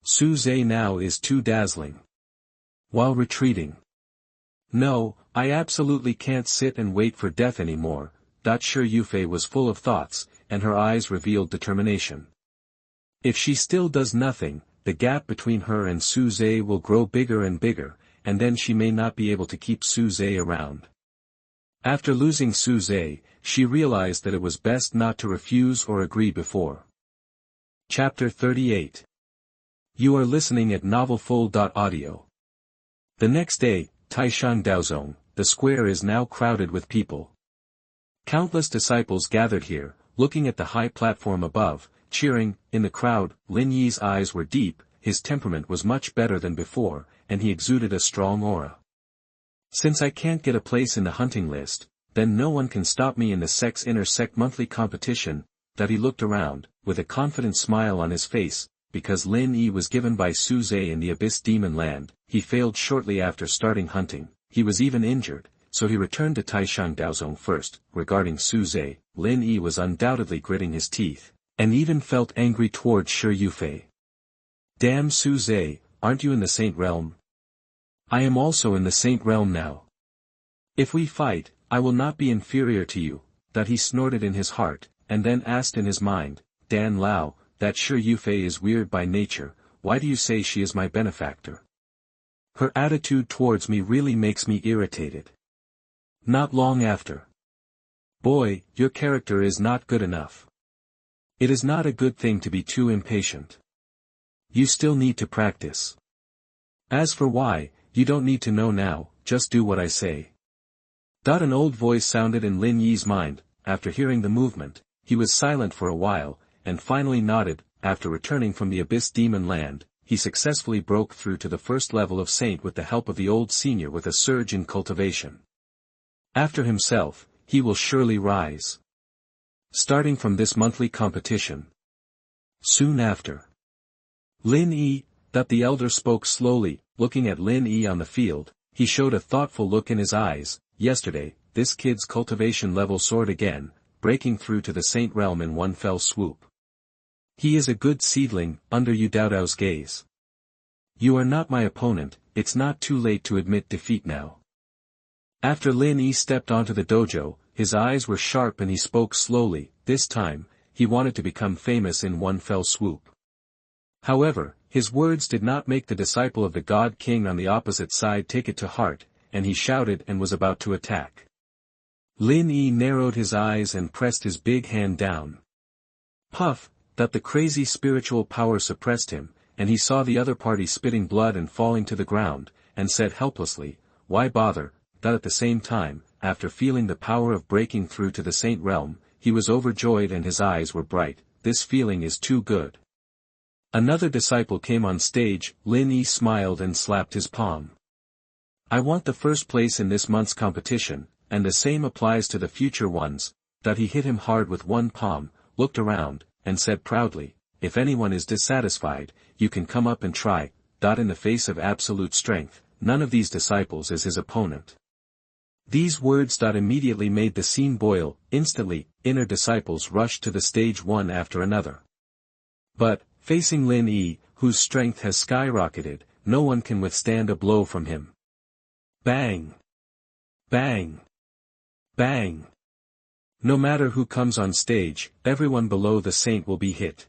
Su-zhe now is too dazzling. While retreating. No, I absolutely can't sit and wait for death anymore. Shi Yufei was full of thoughts, and her eyes revealed determination. If she still does nothing, the gap between her and Su-zhe will grow bigger and bigger, and then she may not be able to keep Su-zhe around. After losing Su-zhe, she realized that it was best not to refuse or agree before. Chapter 38. You are listening at novelfull.audio. The next day, Taishan Daozong, the square is now crowded with people. Countless disciples gathered here, looking at the high platform above, cheering. In the crowd, Lin Yi's eyes were deep, his temperament was much better than before, and he exuded a strong aura. Since I can't get a place in the hunting list, then no one can stop me in the inter-sect monthly competition. He looked around, with a confident smile on his face, because Lin Yi was given by Su-zhe in the Abyss Demon Land. He failed shortly after starting hunting, he was even injured, so he returned to Taishan Daozong first. Regarding Su-zhe, Lin Yi was undoubtedly gritting his teeth, and even felt angry towards Shi Yufei. Damn Su-zhe, aren't you in the Saint Realm? I am also in the Saint Realm now. If we fight, I will not be inferior to you. He snorted in his heart, and then asked in his mind, Dan Lao, that Shi Yufei is weird by nature. Why do you say she is my benefactor? Her attitude towards me really makes me irritated. Not long after. Boy, your character is not good enough. It is not a good thing to be too impatient. You still need to practice. As for why, you don't need to know now, just do what I say. An old voice sounded in Lin Yi's mind. After hearing the movement, he was silent for a while, and finally nodded. After returning from the Abyss Demon Land, he successfully broke through to the first level of Saint with the help of the old senior with a surge in cultivation. After himself, he will surely rise. Starting from this monthly competition. Soon after. Lin Yi, the elder spoke slowly, looking at Lin Yi on the field. He showed a thoughtful look in his eyes. Yesterday, this kid's cultivation level soared again, breaking through to the Saint Realm in one fell swoop. He is a good seedling, under Yu Daodao's gaze. You are not my opponent, it's not too late to admit defeat now. After Lin Yi stepped onto the dojo, his eyes were sharp and he spoke slowly. This time, he wanted to become famous in one fell swoop. However, his words did not make the disciple of the God King on the opposite side take it to heart, and he shouted and was about to attack. Lin Yi narrowed his eyes and pressed his big hand down. Puff, that the crazy spiritual power suppressed him, and he saw the other party spitting blood and falling to the ground, and said helplessly, "Why bother?" That at the same time, after feeling the power of breaking through to the saint realm, he was overjoyed and his eyes were bright. This feeling is too good. Another disciple came on stage. Lin Yi smiled and slapped his palm. "I want the first place in this month's competition, and the same applies to the future ones." That he hit him hard with one palm, looked around, and said proudly, "If anyone is dissatisfied, you can come up and try." In the face of absolute strength, none of these disciples is his opponent. These words immediately made the scene boil. Instantly, inner disciples rushed to the stage one after another. But, facing Lin Yi, whose strength has skyrocketed, no one can withstand a blow from him. Bang! Bang! Bang! No matter who comes on stage, everyone below the saint will be hit.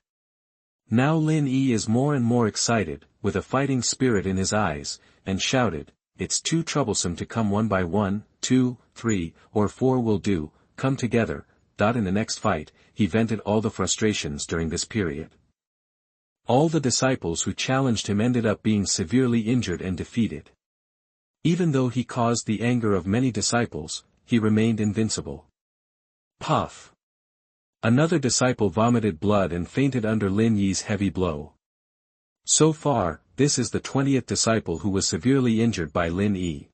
Now Lin Yi is more and more excited, with a fighting spirit in his eyes, and shouted, "It's too troublesome to come one by one, 2, 3, or 4 will do, come together." In the next fight, he vented all the frustrations during this period. All the disciples who challenged him ended up being severely injured and defeated. Even though he caused the anger of many disciples, he remained invincible. Puff! Another disciple vomited blood and fainted under Lin Yi's heavy blow. So far, this is the 20th disciple who was severely injured by Lin Yi.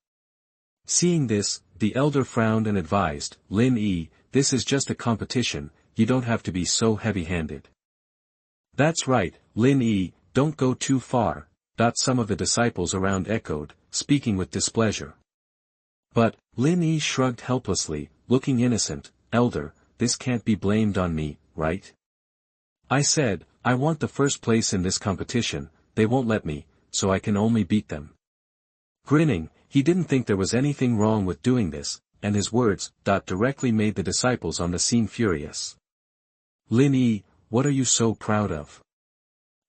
Seeing this, the elder frowned and advised, "Lin Yi, this is just a competition, you don't have to be so heavy-handed." "That's right, Lin Yi, don't go too far." Some of the disciples around echoed, speaking with displeasure. But, Lin Yi shrugged helplessly, looking innocent. "Elder, this can't be blamed on me, right? I said, I want the first place in this competition, they won't let me, so I can only beat them." Grinning, he didn't think there was anything wrong with doing this, and his words, directly made the disciples on the scene furious. "Lin Yi, what are you so proud of?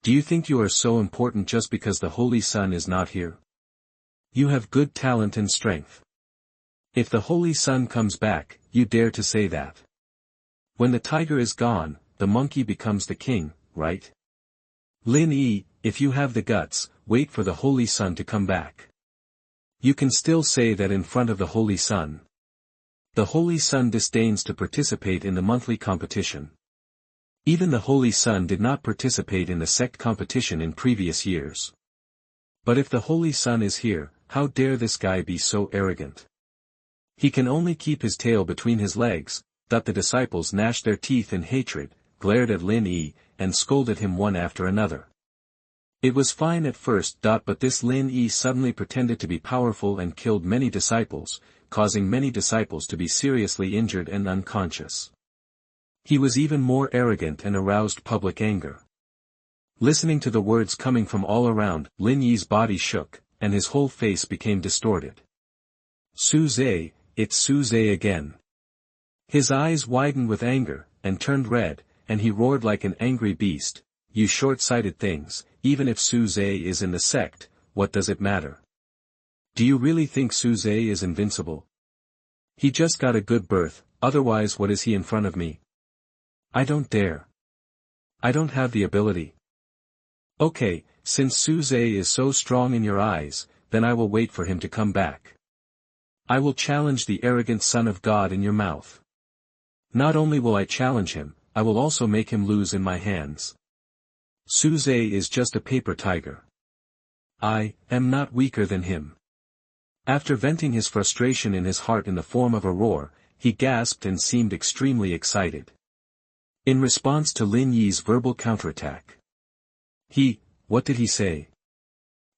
Do you think you are so important just because the Holy Sun is not here? You have good talent and strength. If the Holy Sun comes back, you dare to say that? When the tiger is gone, the monkey becomes the king, right? Lin Yi, if you have the guts, wait for the Holy Sun to come back. You can still say that in front of the Holy Sun. The Holy Sun disdains to participate in the monthly competition. Even the Holy Sun did not participate in the sect competition in previous years. But if the Holy Sun is here, how dare this guy be so arrogant? He can only keep his tail between his legs." The disciples gnashed their teeth in hatred, glared at Lin Yi, and scolded him one after another. It was fine at first. But this Lin Yi suddenly pretended to be powerful and killed many disciples, causing many disciples to be seriously injured and unconscious. He was even more arrogant and aroused public anger. Listening to the words coming from all around, Lin Yi's body shook, and his whole face became distorted. "Su Zhe, it's Su Zhe again." His eyes widened with anger, and turned red, and he roared like an angry beast, "You short-sighted things, even if Su Zhe is in the sect, what does it matter? Do you really think Su Zhe is invincible? He just got a good birth, otherwise what is he in front of me? I don't dare. I don't have the ability. Okay, since Su Zhe is so strong in your eyes, then I will wait for him to come back. I will challenge the arrogant Son of God in your mouth. Not only will I challenge him, I will also make him lose in my hands. Su Zhe is just a paper tiger. I am not weaker than him." After venting his frustration in his heart in the form of a roar, he gasped and seemed extremely excited. In response to Lin Yi's verbal counterattack. What did he say?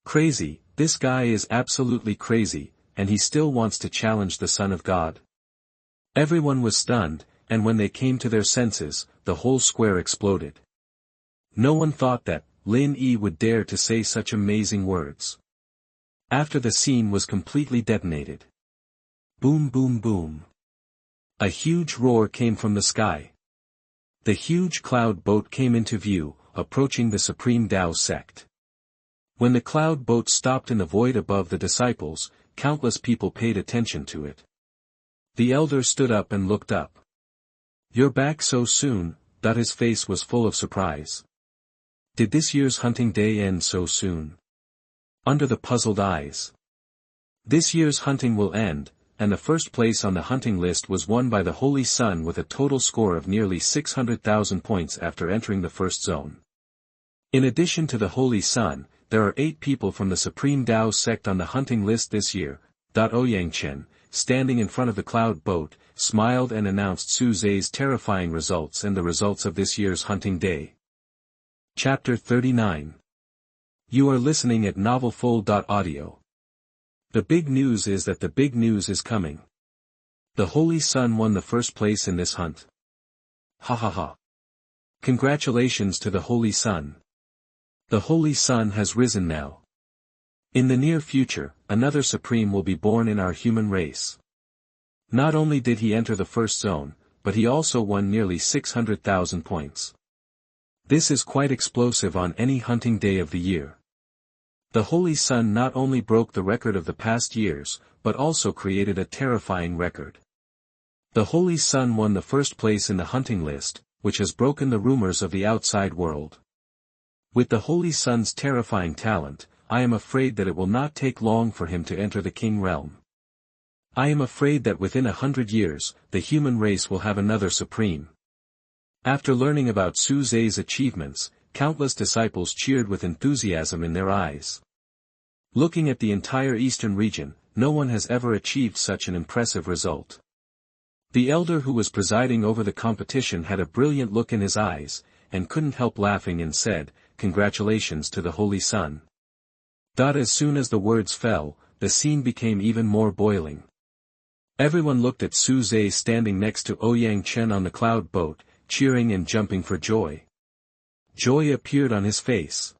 Crazy, this guy is absolutely crazy, and he still wants to challenge the Son of God. Everyone was stunned, and when they came to their senses, the whole square exploded. No one thought that Lin Yi would dare to say such amazing words. After the scene was completely detonated. Boom boom boom. A huge roar came from the sky. The huge cloud boat came into view, approaching the Supreme Tao sect. When the cloud boat stopped in the void above the disciples, countless people paid attention to it. The elder stood up and looked up. "You're back so soon, That his face was full of surprise. Did this year's hunting day end so soon? Under the puzzled eyes. This year's hunting will end, and the first place on the hunting list was won by the Holy Sun with a total score of nearly 600,000 points after entering the first zone. In addition to the Holy Sun, there are 8 people from the Supreme Tao sect on the hunting list this year. Ouyang Chen, standing in front of the cloud boat, smiled and announced Su Zhe's terrifying results and the results of this year's hunting day. Chapter 39. You are listening at novelfull.audio. The big news is that the big news is coming. The Holy Sun won the first place in this hunt. Ha ha ha. Congratulations to the Holy Sun. The Holy Sun has risen now. In the near future, another Supreme will be born in our human race. Not only did he enter the first zone, but he also won nearly 600,000 points. This is quite explosive on any hunting day of the year. The Holy Sun not only broke the record of the past years, but also created a terrifying record. The Holy Sun won the first place in the hunting list, which has broken the rumors of the outside world. With the Holy Sun's terrifying talent, I am afraid that it will not take long for him to enter the King realm. I am afraid that within 100 years, the human race will have another Supreme. After learning about Su Zhe's achievements, countless disciples cheered with enthusiasm in their eyes. Looking at the entire eastern region, no one has ever achieved such an impressive result. The elder who was presiding over the competition had a brilliant look in his eyes, and couldn't help laughing and said, "Congratulations to the Holy Sun." As soon as the words fell, the scene became even more boiling. Everyone looked at Su Zhe standing next to Ouyang Chen on the cloud boat, cheering and jumping for joy. Joy appeared on his face.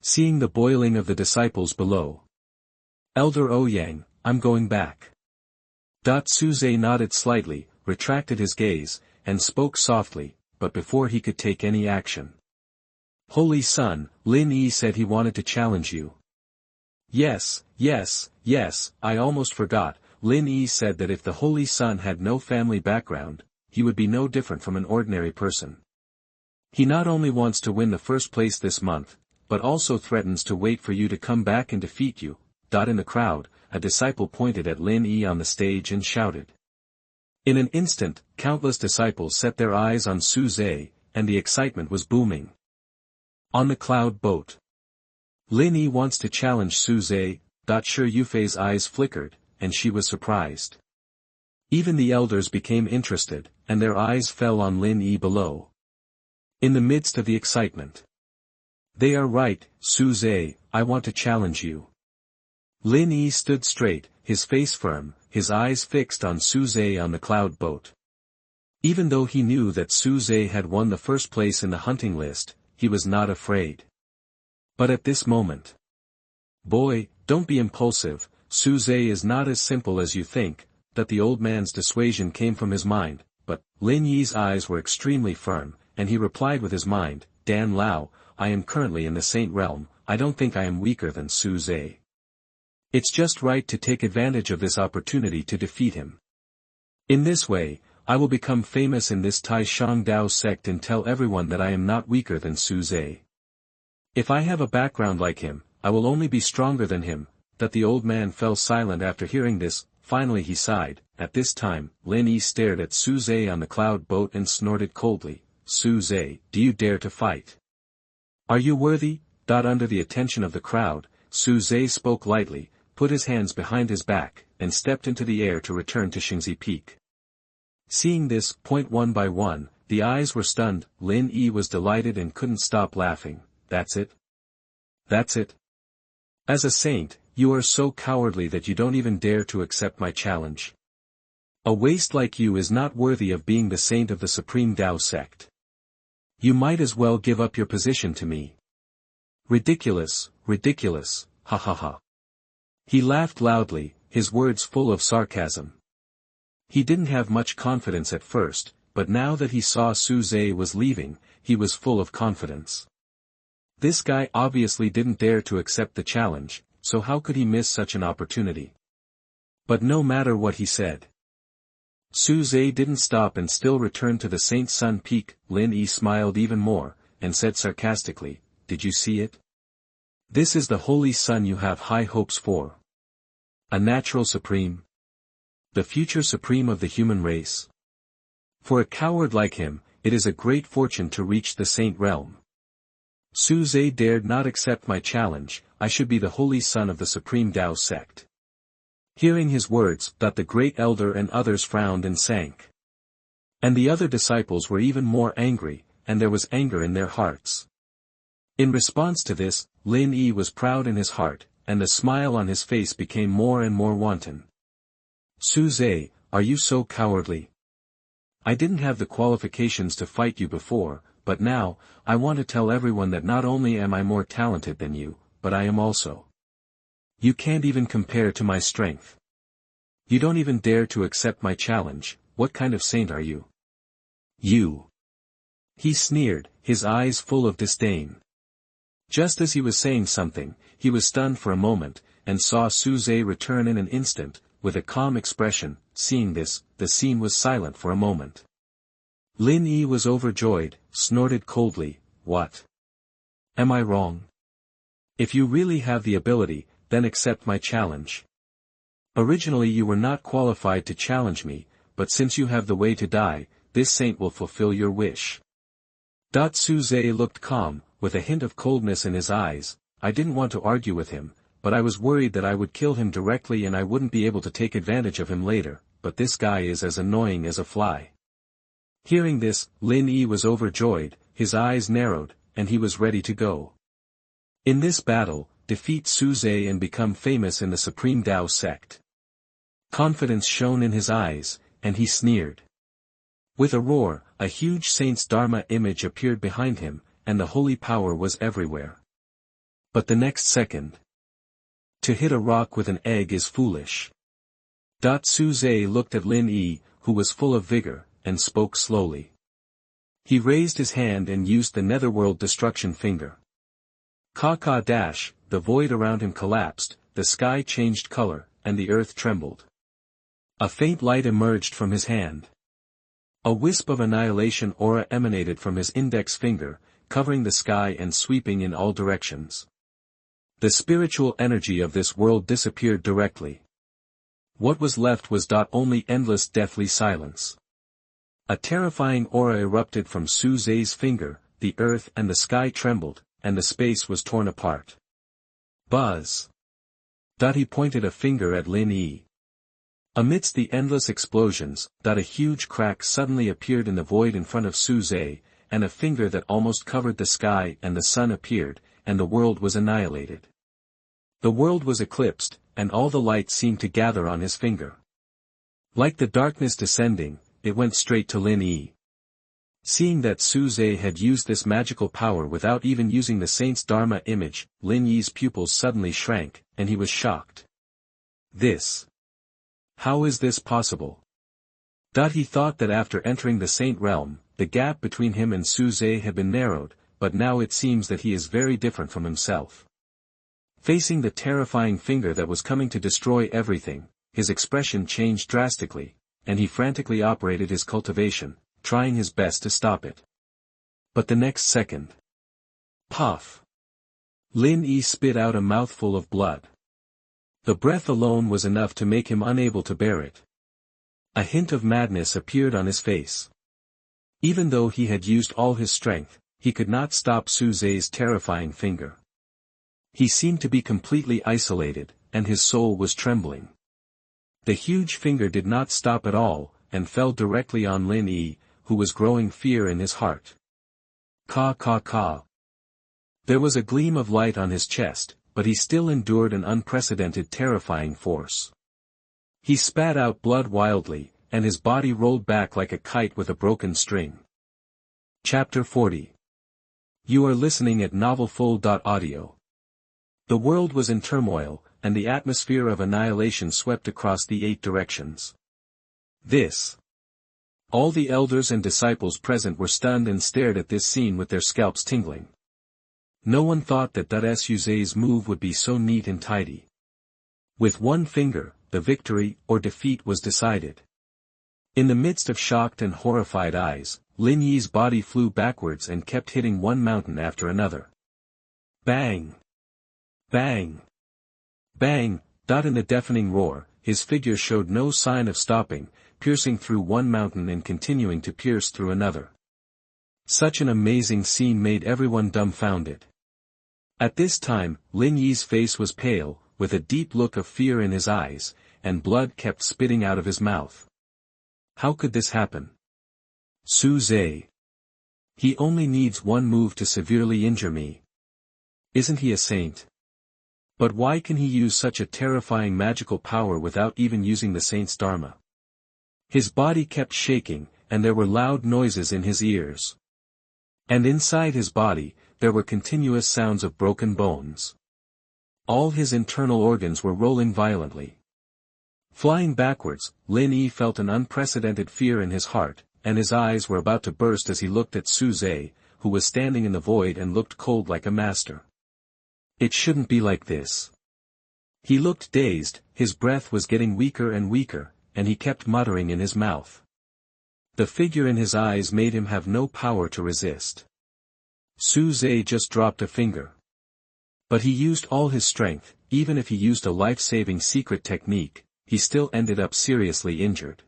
Seeing the boiling of the disciples below. "Elder Ouyang, I'm going back." Su Zhe nodded slightly, retracted his gaze, and spoke softly, but before he could take any action. "Holy Sun, Lin Yi said he wanted to challenge you." Yes, I almost forgot. Lin Yi said that if the Holy Sun had no family background, he would be no different from an ordinary person. He not only wants to win the first place this month, but also threatens to wait for you to come back and defeat you. In the crowd, a disciple pointed at Lin Yi on the stage and shouted. In an instant, countless disciples set their eyes on Su Zhe, and the excitement was booming. On the cloud boat. Lin Yi wants to challenge Su Zhe. Shi Yufei's eyes flickered, and she was surprised. Even the elders became interested, and their eyes fell on Lin Yi below. In the midst of the excitement. "They are right, Su Zhe, I want to challenge you." Lin Yi stood straight, his face firm, his eyes fixed on Su Zhe on the cloud boat. Even though he knew that Su Zhe had won the first place in the hunting list, he was not afraid. But at this moment. "Boy, don't be impulsive, Su Zhe is not as simple as you think." That the old man's dissuasion came from his mind, but Lin Yi's eyes were extremely firm, and he replied with his mind, "Dan Lao, I am currently in the Saint realm, I don't think I am weaker than Su Zhe. It's just right to take advantage of this opportunity to defeat him. In this way, I will become famous in this Tai Shang Dao sect and tell everyone that I am not weaker than Su Zhe. If I have a background like him, I will only be stronger than him." That the old man fell silent after hearing this. Finally he sighed. At this time, Lin Yi stared at Su Zhe on the cloud boat and snorted coldly, "Su Zhe, do you dare to fight? Are you worthy?" Under the attention of the crowd, Su Zhe spoke lightly, put his hands behind his back, and stepped into the air to return to Xingzi Peak. Seeing this, one by one, the eyes were stunned. Lin Yi was delighted and couldn't stop laughing. That's it? That's it? As a saint, you are so cowardly that you don't even dare to accept my challenge. A waste like you is not worthy of being the saint of the Supreme Tao sect. You might as well give up your position to me. Ridiculous, ha ha ha. He laughed loudly, his words full of sarcasm. He didn't have much confidence at first, but now that he saw Su Zhe was leaving, he was full of confidence. This guy obviously didn't dare to accept the challenge, so how could he miss such an opportunity? But no matter what he said, Suze didn't stop and still returned to the Saint Sun Peak. Lin Yi smiled even more, and said sarcastically, "Did you see it? This is the holy sun you have high hopes for. A natural supreme. The future supreme of the human race. For a coward like him, it is a great fortune to reach the saint realm. Suze dared not accept my challenge. I should be the holy son of the supreme Tao sect." Hearing his words, the great elder and others frowned and sank. And the other disciples were even more angry, and there was anger in their hearts. In response to this, Lin Yi was proud in his heart, and the smile on his face became more and more wanton. "Suze, are you so cowardly? I didn't have the qualifications to fight you before, but now, I want to tell everyone that not only am I more talented than you, but I am also. You can't even compare to my strength. You don't even dare to accept my challenge. What kind of saint are you? You." He sneered, his eyes full of disdain. Just as he was saying something, he was stunned for a moment, and saw Suze return in an instant, with a calm expression. Seeing this, the scene was silent for a moment. Lin Yi was overjoyed, snorted coldly, "What? Am I wrong? If you really have the ability, then accept my challenge. Originally you were not qualified to challenge me, but since you have the way to die, this saint will fulfill your wish." Suze looked calm, with a hint of coldness in his eyes. "I didn't want to argue with him, but I was worried that I would kill him directly and I wouldn't be able to take advantage of him later, but this guy is as annoying as a fly." Hearing this, Lin Yi was overjoyed, his eyes narrowed, and he was ready to go. In this battle, defeat Suze and become famous in the Supreme Tao sect. Confidence shone in his eyes, and he sneered. With a roar, a huge saint's Dharma image appeared behind him, and the holy power was everywhere. But the next second, to hit a rock with an egg is foolish. Suze looked at Lin Yi, who was full of vigor, and spoke slowly. He raised his hand and used the netherworld destruction finger. Ka-ka-dash, the void around him collapsed, the sky changed color, and the earth trembled. A faint light emerged from his hand. A wisp of annihilation aura emanated from his index finger, covering the sky and sweeping in all directions. The spiritual energy of this world disappeared directly. What was left was only endless deathly silence. A terrifying aura erupted from Suze's finger, the earth and the sky trembled, and the space was torn apart. Buzz! He pointed a finger at Lin Yi. Amidst the endless explosions, a huge crack suddenly appeared in the void in front of Suze, and a finger that almost covered the sky and the sun appeared, and the world was annihilated. The world was eclipsed, and all the light seemed to gather on his finger. Like the darkness descending, it went straight to Lin Yi. Seeing that Suze had used this magical power without even using the saint's Dharma image, Lin Yi's pupils suddenly shrank, and he was shocked. This. How is this possible? He thought that after entering the saint realm, the gap between him and Suze had been narrowed, but now it seems that he is very different from himself. Facing the terrifying finger that was coming to destroy everything, his expression changed drastically, and he frantically operated his cultivation, trying his best to stop it. But the next second. Puff! Lin Yi spit out a mouthful of blood. The breath alone was enough to make him unable to bear it. A hint of madness appeared on his face. Even though he had used all his strength, he could not stop Suze's terrifying finger. He seemed to be completely isolated, and his soul was trembling. The huge finger did not stop at all, and fell directly on Lin Yi, who was growing fear in his heart. Ka. There was a gleam of light on his chest, but he still endured an unprecedented terrifying force. He spat out blood wildly, and his body rolled back like a kite with a broken string. Chapter 40. You are listening at novelfull.audio. The world was in turmoil, and the atmosphere of annihilation swept across the 8 directions. All the elders and disciples present were stunned and stared at this scene with their scalps tingling. No one thought that Suze's move would be so neat and tidy. With one finger, the victory or defeat was decided. In the midst of shocked and horrified eyes, Lin Yi's body flew backwards and kept hitting one mountain after another. Bang! Bang! Bang! In the deafening roar, his figure showed no sign of stopping, piercing through one mountain and continuing to pierce through another. Such an amazing scene made everyone dumbfounded. At this time, Lin Yi's face was pale, with a deep look of fear in his eyes, and blood kept spitting out of his mouth. How could this happen? Su Zhe. He only needs one move to severely injure me. Isn't he a saint? But why can he use such a terrifying magical power without even using the saint's dharma? His body kept shaking, and there were loud noises in his ears. And inside his body, there were continuous sounds of broken bones. All his internal organs were rolling violently. Flying backwards, Lin Yi felt an unprecedented fear in his heart, and his eyes were about to burst as he looked at Su Zhe, who was standing in the void and looked cold like a master. It shouldn't be like this. He looked dazed, his breath was getting weaker and weaker, and he kept muttering in his mouth. The figure in his eyes made him have no power to resist. Su Zhe just dropped a finger. But he used all his strength. Even if he used a life-saving secret technique, he still ended up seriously injured.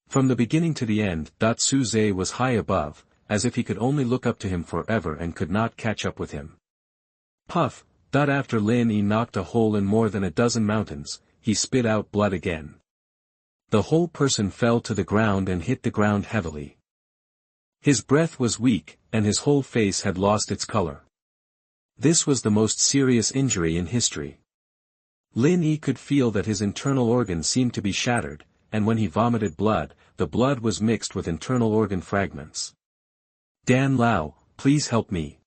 From the beginning to the end, Su Zhe was high above, as if he could only look up to him forever and could not catch up with him. Puff. After Lin Yi knocked a hole in more than a dozen mountains, he spit out blood again. The whole person fell to the ground and hit the ground heavily. His breath was weak, and his whole face had lost its color. This was the most serious injury in history. Lin Yi could feel that his internal organs seemed to be shattered, and when he vomited blood, the blood was mixed with internal organ fragments. Dan Lao, please help me.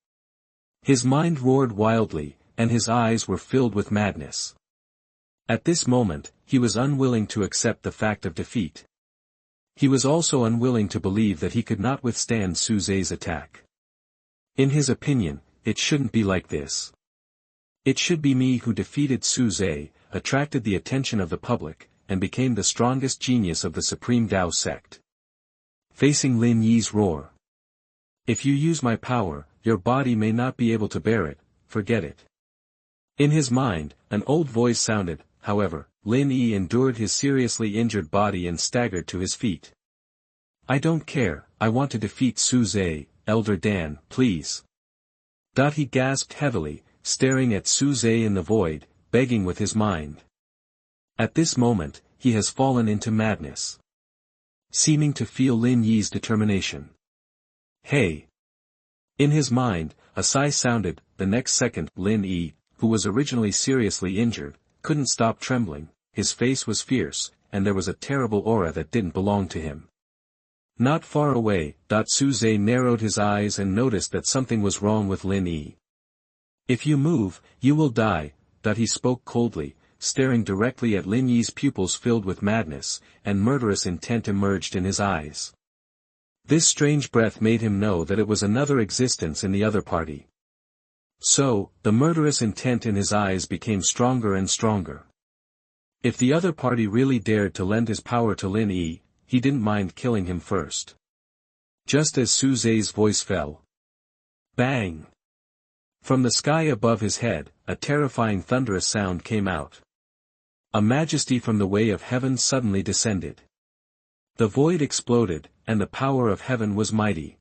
His mind roared wildly, and his eyes were filled with madness. At this moment, he was unwilling to accept the fact of defeat. He was also unwilling to believe that he could not withstand Su Zhe's attack. In his opinion, it shouldn't be like this. It should be me who defeated Su Zhe, attracted the attention of the public, and became the strongest genius of the Supreme Tao sect. Facing Lin Yi's roar. If you use my power, your body may not be able to bear it, forget it. In his mind, an old voice sounded, however. Lin Yi endured his seriously injured body and staggered to his feet. I don't care, I want to defeat Su Zhe, Elder Dan, please. He gasped heavily, staring at Su Zhe in the void, begging with his mind. At this moment, he has fallen into madness. Seeming to feel Lin Yi's determination. Hey! In his mind, a sigh sounded. The next second, Lin Yi, who was originally seriously injured, couldn't stop trembling, his face was fierce, and there was a terrible aura that didn't belong to him. Not far away, Su Zhe narrowed his eyes and noticed that something was wrong with Lin Yi. If you move, you will die. He spoke coldly, staring directly at Lin Yi's pupils filled with madness, and murderous intent emerged in his eyes. This strange breath made him know that it was another existence in the other party. So, the murderous intent in his eyes became stronger and stronger. If the other party really dared to lend his power to Lin Yi, he didn't mind killing him first. Just as Su Zhe's voice fell. Bang! From the sky above his head, a terrifying thunderous sound came out. A majesty from the way of heaven suddenly descended. The void exploded, and the power of heaven was mighty.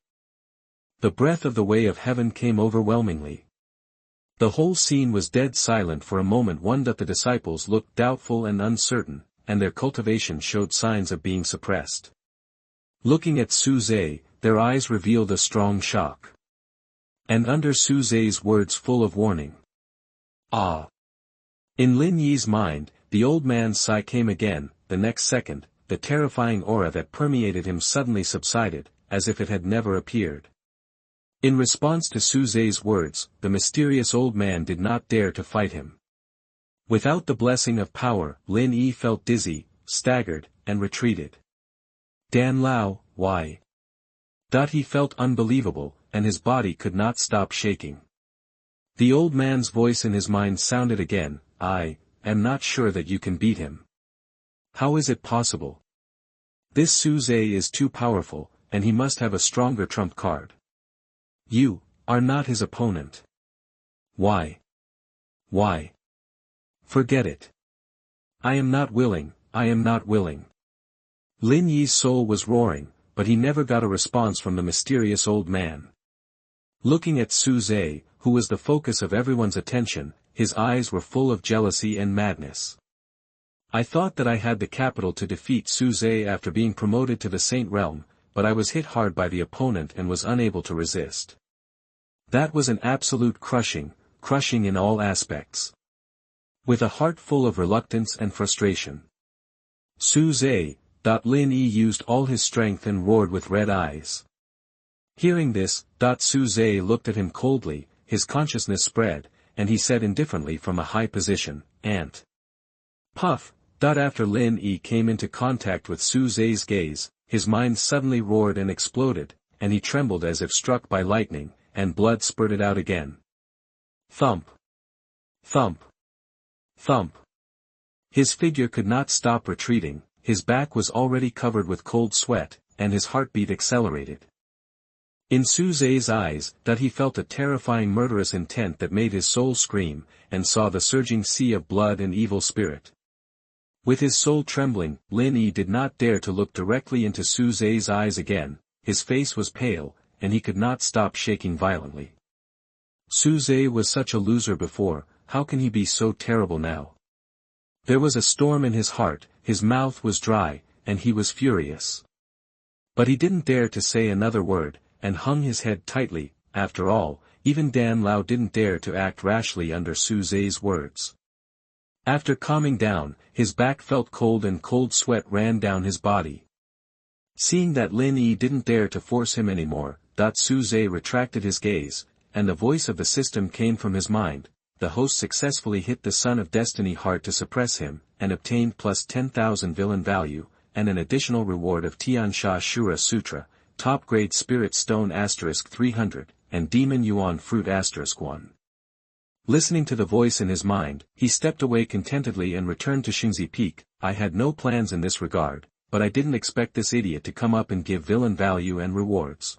The breath of the way of heaven came overwhelmingly. The whole scene was dead silent for a moment. The disciples looked doubtful and uncertain, and their cultivation showed signs of being suppressed. Looking at Su Zhe, their eyes revealed a strong shock. And under Su Zhe's words full of warning. Ah! In Lin Yi's mind, the old man's sigh came again. The next second, the terrifying aura that permeated him suddenly subsided, as if it had never appeared. In response to Su Zhe's words, the mysterious old man did not dare to fight him. Without the blessing of power, Lin Yi felt dizzy, staggered, and retreated. Dan Lao, why? He felt unbelievable, and his body could not stop shaking. The old man's voice in his mind sounded again, I am not sure that you can beat him. How is it possible? This Suze is too powerful, and he must have a stronger trump card. You are not his opponent. Why? Why? Forget it. I am not willing, I am not willing. Lin Yi's soul was roaring, but he never got a response from the mysterious old man. Looking at Suze, who was the focus of everyone's attention, his eyes were full of jealousy and madness. I thought that I had the capital to defeat Suze after being promoted to the Saint Realm, but I was hit hard by the opponent and was unable to resist. That was an absolute crushing in all aspects. With a heart full of reluctance and frustration. Suze, Lin Yi used all his strength and roared with red eyes. Hearing this, Suze looked at him coldly, his consciousness spread, and he said indifferently from a high position, "Ant." Puff. After Lin Yi came into contact with Suze's gaze, his mind suddenly roared and exploded, and he trembled as if struck by lightning, and blood spurted out again. Thump. Thump. Thump. His figure could not stop retreating, his back was already covered with cold sweat, and his heartbeat accelerated. In Suze's eyes, he felt a terrifying murderous intent that made his soul scream, and saw the surging sea of blood and evil spirit. With his soul trembling, Lin Yi did not dare to look directly into Suze's eyes again, his face was pale, and he could not stop shaking violently. Suze was such a loser before, how can he be so terrible now? There was a storm in his heart, his mouth was dry, and he was furious. But he didn't dare to say another word, and hung his head tightly. After all, even Dan Lao didn't dare to act rashly under Suze's words. After calming down, his back felt cold and cold sweat ran down his body. Seeing that Lin Yi didn't dare to force him anymore, Suze retracted his gaze, and the voice of the system came from his mind. The host successfully hit the Son of Destiny hard to suppress him, and obtained plus 10,000 villain value, and an additional reward of Tiansha Shura Sutra, top-grade Spirit Stone *300, and Demon Yuan Fruit *1. Listening to the voice in his mind, he stepped away contentedly and returned to Xingzi Peak. I had no plans in this regard, but I didn't expect this idiot to come up and give villain value and rewards.